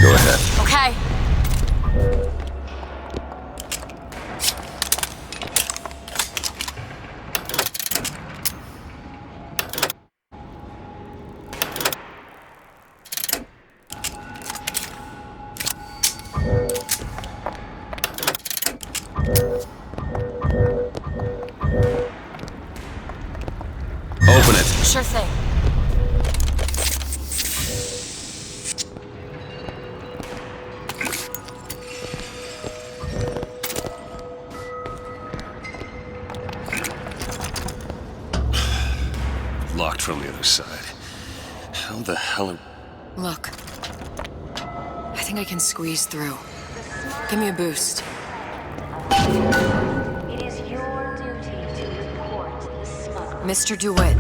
Go ahead. Okay. Open it. Sure thing. Locked from the other side. How the hell are... Look. I think I can squeeze through. Give me a boost. It is your duty to report the smuggler. Mr. DeWitt.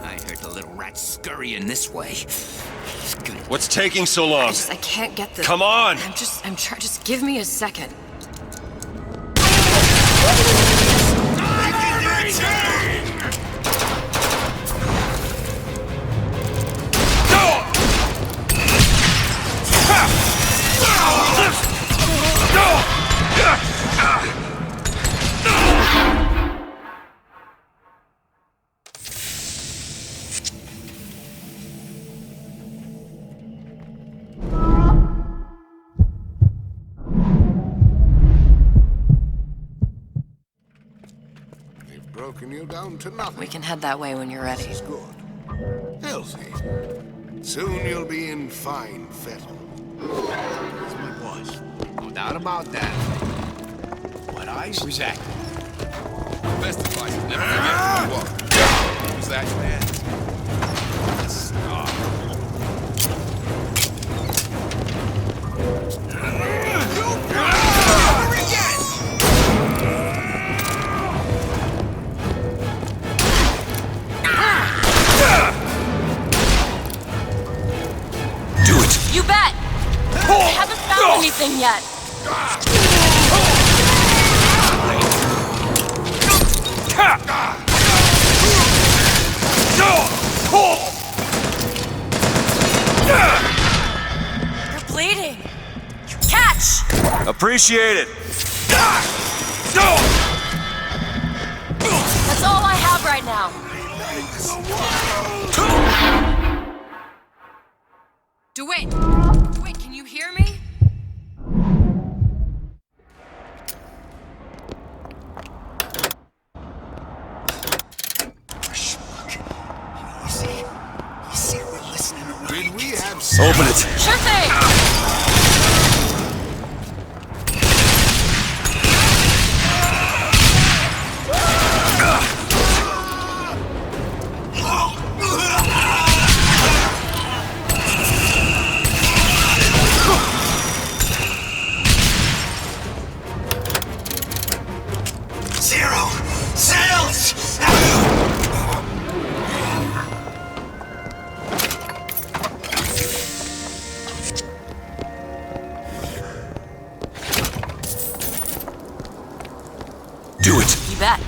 I heard the little rat scurrying this way. What's taking so long? I can't get the... Come on! I'm trying. Just give me a second. Broken you down to nothing. We can head that way when you're ready. This is good. Healthy. Soon you'll be in fine fettle. That's my boss. No doubt about that. What I was at. Best advice is never forget who you are. Who's that, man? You bet! I haven't found anything yet. You're bleeding. Catch! Appreciate it. That's all I have right now. DeWitt! DeWitt, can you hear me? You see Did we have Open it. Sure thing! Zero! Sales! Do it. You bet.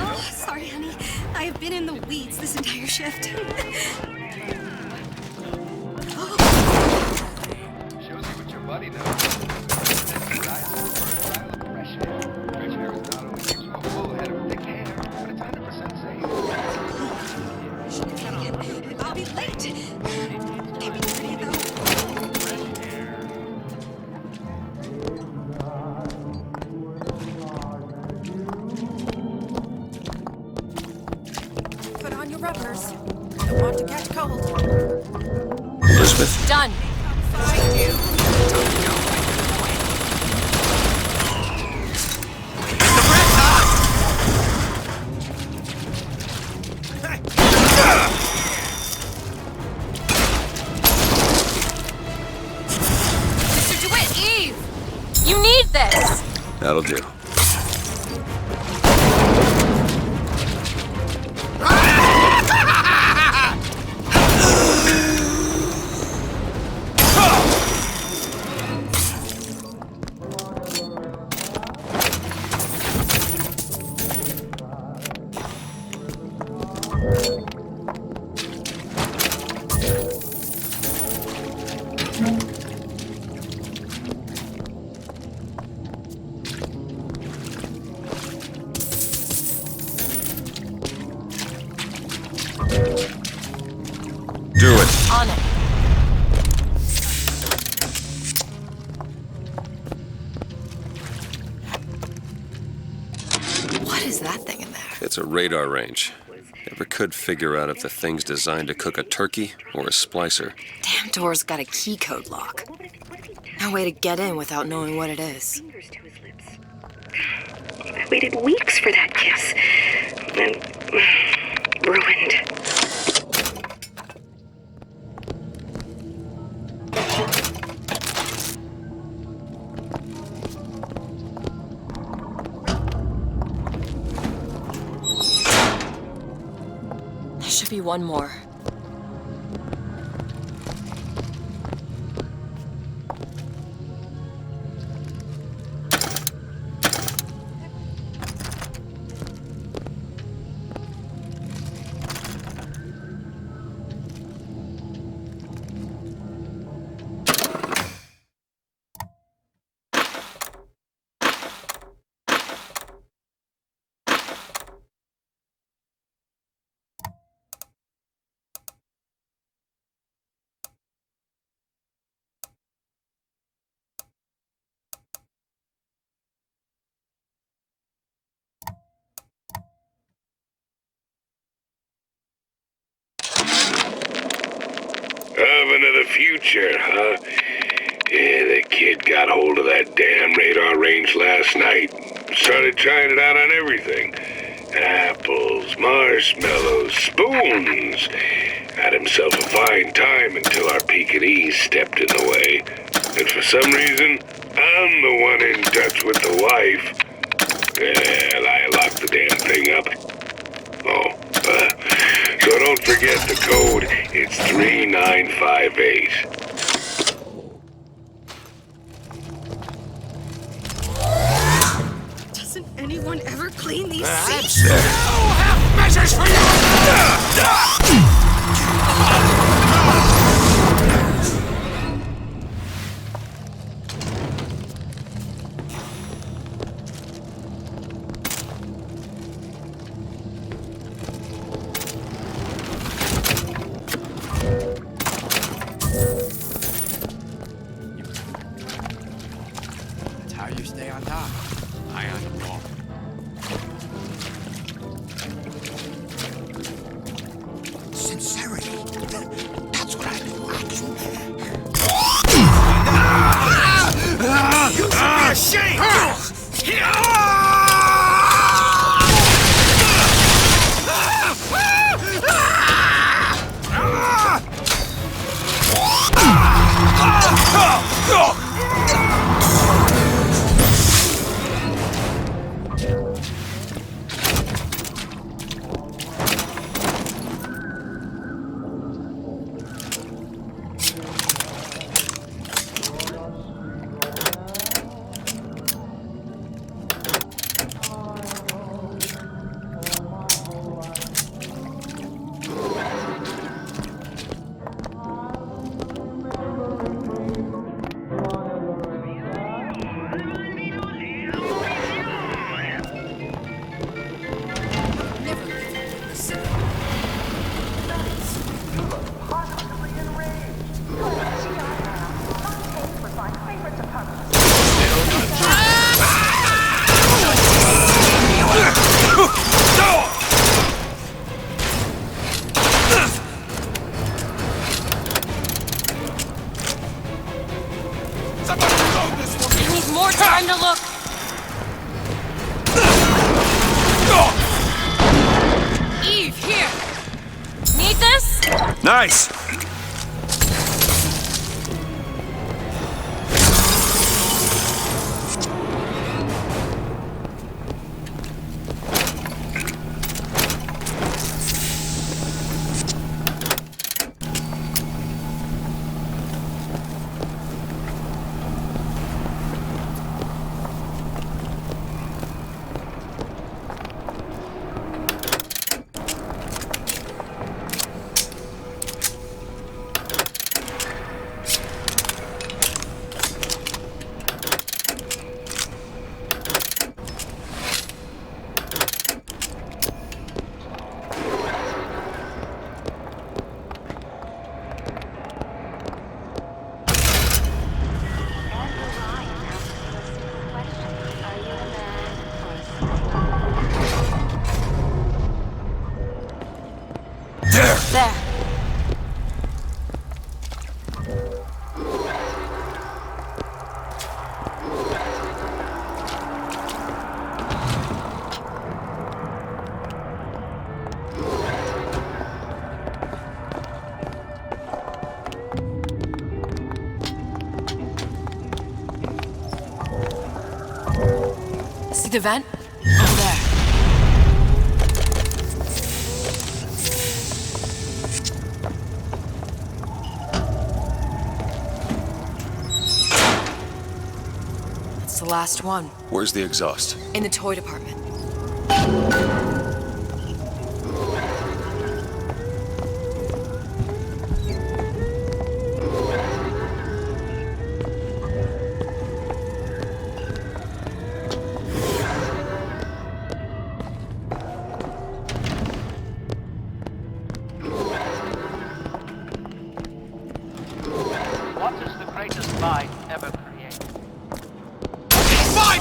Oh, sorry, honey. I have been in the weeds this entire shift. Shows you what your buddy knows. Fresh air. Fresh air is not only gives you a full head of thick hair, but it's 100% safe. I'll be late. Can't be pretty though. Put on your rubbers. Don't want to catch cold. Elizabeth. Done. Find you. Mr. DeWitt, Eve! You need this! That'll do. Do it. On it. What is that thing in there? It's a radar range. Never could figure out if the thing's designed to cook a turkey or a splicer. Damn door's got a key code lock. No way to get in without knowing what it is. I waited weeks for that kiss. And ruined. There should be one more. Oven of the future, huh? Yeah, the kid got hold of that damn radar range last night. Started trying it out on everything. Apples, marshmallows, spoons. Had himself a fine time until our Pekingese stepped in the way. And for some reason, I'm the one in touch with the wife. Well, I locked the damn thing up. Oh, so don't forget the code. It's 3958. Doesn't anyone ever clean these I'm seats? still have measures for you! That's how you stay on top. Eye on the ball. Sincerity. That's what I've been lacking. You should be ashamed! I need more time to look. Eve, here. Need this? Nice! There. See the vent? Over there. It's the last one. Where's the exhaust? In the toy department. What is the greatest mind ever created? Fine!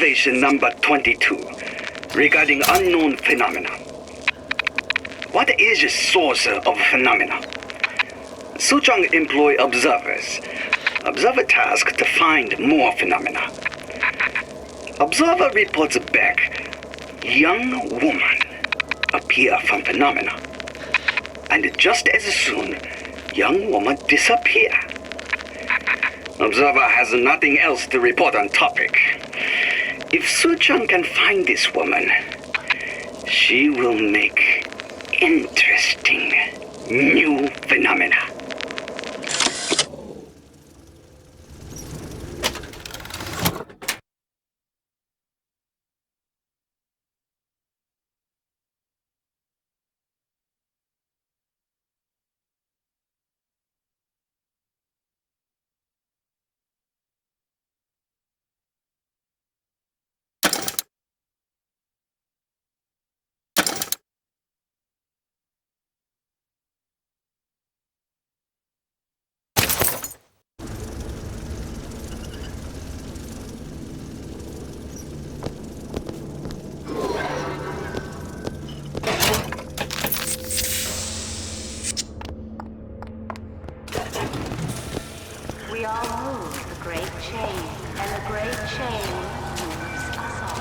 Observation number 22, regarding unknown phenomena. What is the source of phenomena? Suchong employ observers. Observer task to find more phenomena. Observer reports back, young woman appear from phenomena. And just as soon, young woman disappear. Observer has nothing else to report on topic. If Suchong can find this woman, she will make interesting new phenomena. We all move the great chain, and the great chain moves us all.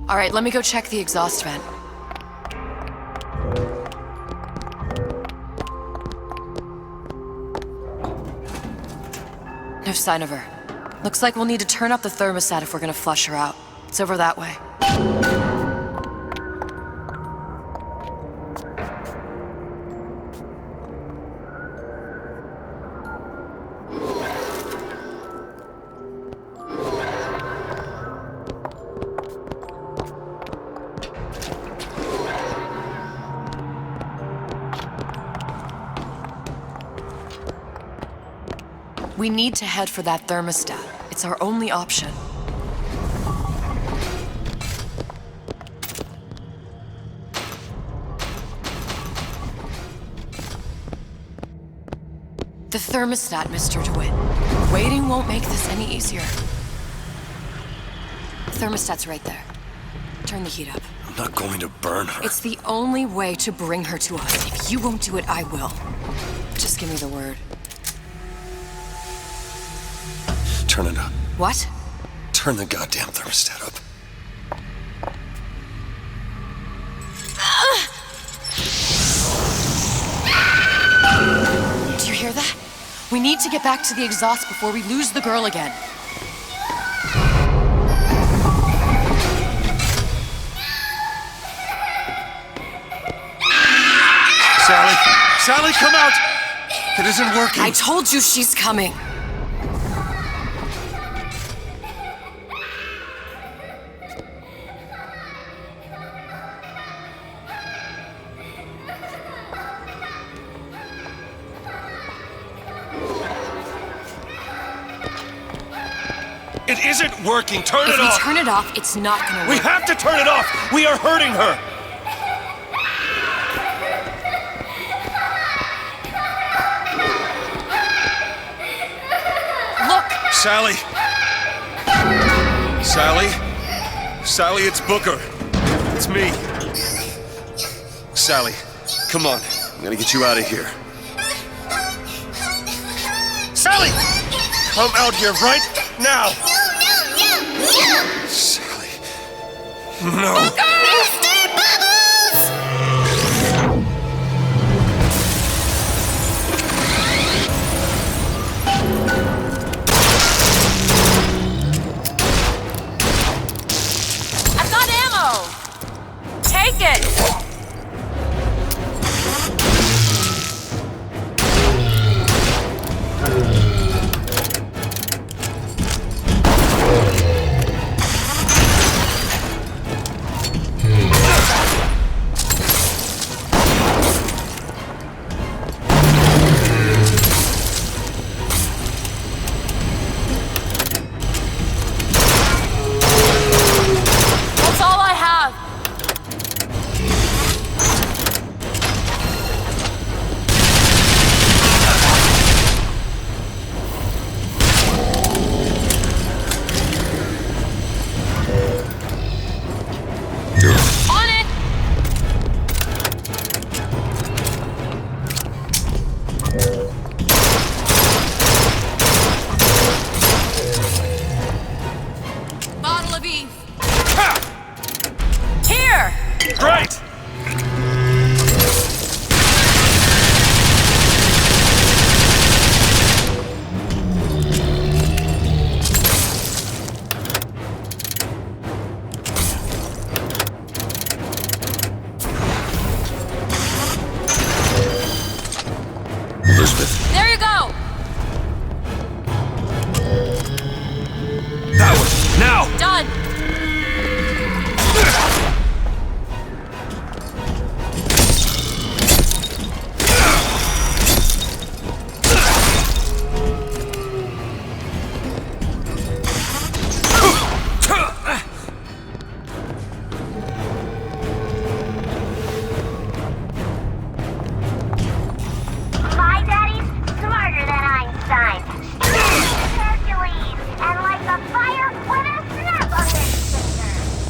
All right, let me go check the exhaust vent. No sign of her. Looks like we'll need to turn up the thermostat if we're gonna flush her out. It's over that way. We need to head for that thermostat. It's our only option. The thermostat, Mr. DeWitt. Waiting won't make this any easier. The thermostat's right there. Turn the heat up. I'm not going to burn her. It's the only way to bring her to us. If you won't do it, I will. Just give me the word. Turn it up. What? Turn the goddamn thermostat up. Do you hear that? We need to get back to the exhaust before we lose the girl again. Sally! Sally, come out! It isn't working. I told you she's coming. It isn't working. Turn it If off. we turn it off, it's not gonna work. We have to turn it off. We are hurting her. Look! Sally. Sally. Sally, it's Booker. It's me. Sally, come on. I'm gonna get you out of here. Sally! Come out here right now! Sally. No. Mr. Bubbles! Bottle of Eve. Here! Great! Elizabeth. There you go! That one! Now! Done! My daddy's smarter than Einstein. Hercules, and like a fire with a snap of his fingers.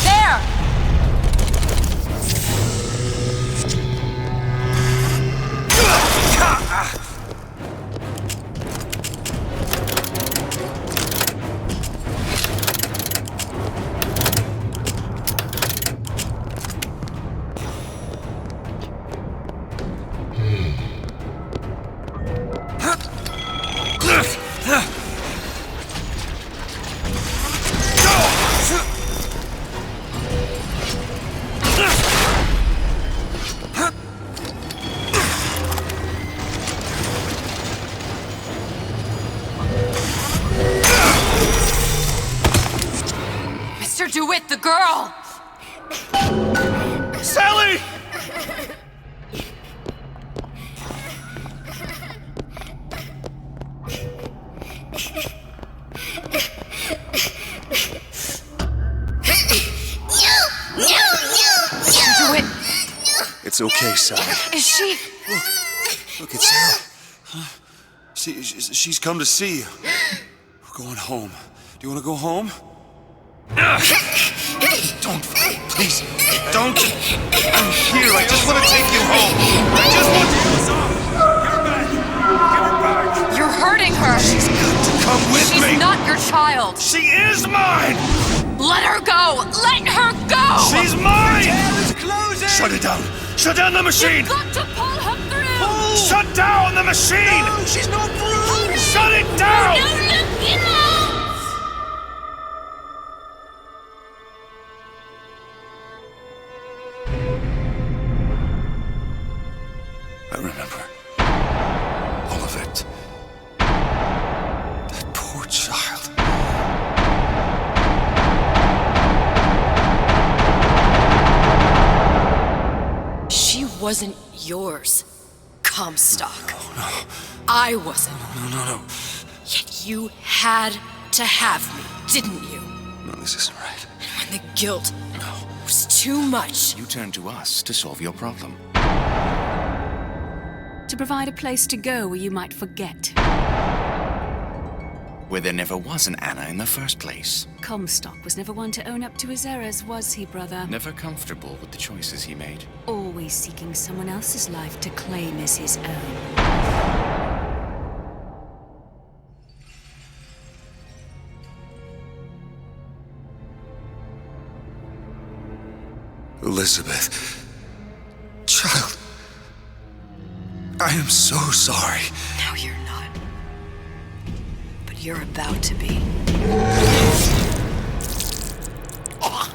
There! Mr. DeWitt, the girl! Sally! Mr. DeWitt, It's okay, Sally. is she... Look, it's Sarah. She's come to see you. We're going home. Do you want to go home? Don't, please, don't. I'm here. I just want to take you home. I just want to. Give her back. You're hurting her! She's got to come with me. She's not your child! She is mine! Let her go! Let her go! She's mine! Shut it down! Shut down the machine! You've got to pull her through! Shut down the machine! No, she's not through! Shut it down! No, look, enough! I remember all of it. That poor child. She wasn't yours, Comstock. No. I wasn't. No. Yet you had to have me, didn't you? No, this isn't right. And when the guilt was too much... You turned to us to solve your problem. To provide a place to go where you might forget. Where there never was an Anna in the first place. Comstock was never one to own up to his errors, was he, brother? Never comfortable with the choices he made. Always seeking someone else's life to claim as his own. Elizabeth. Child. I am so sorry. No, you're not. But you're about to be. Ah!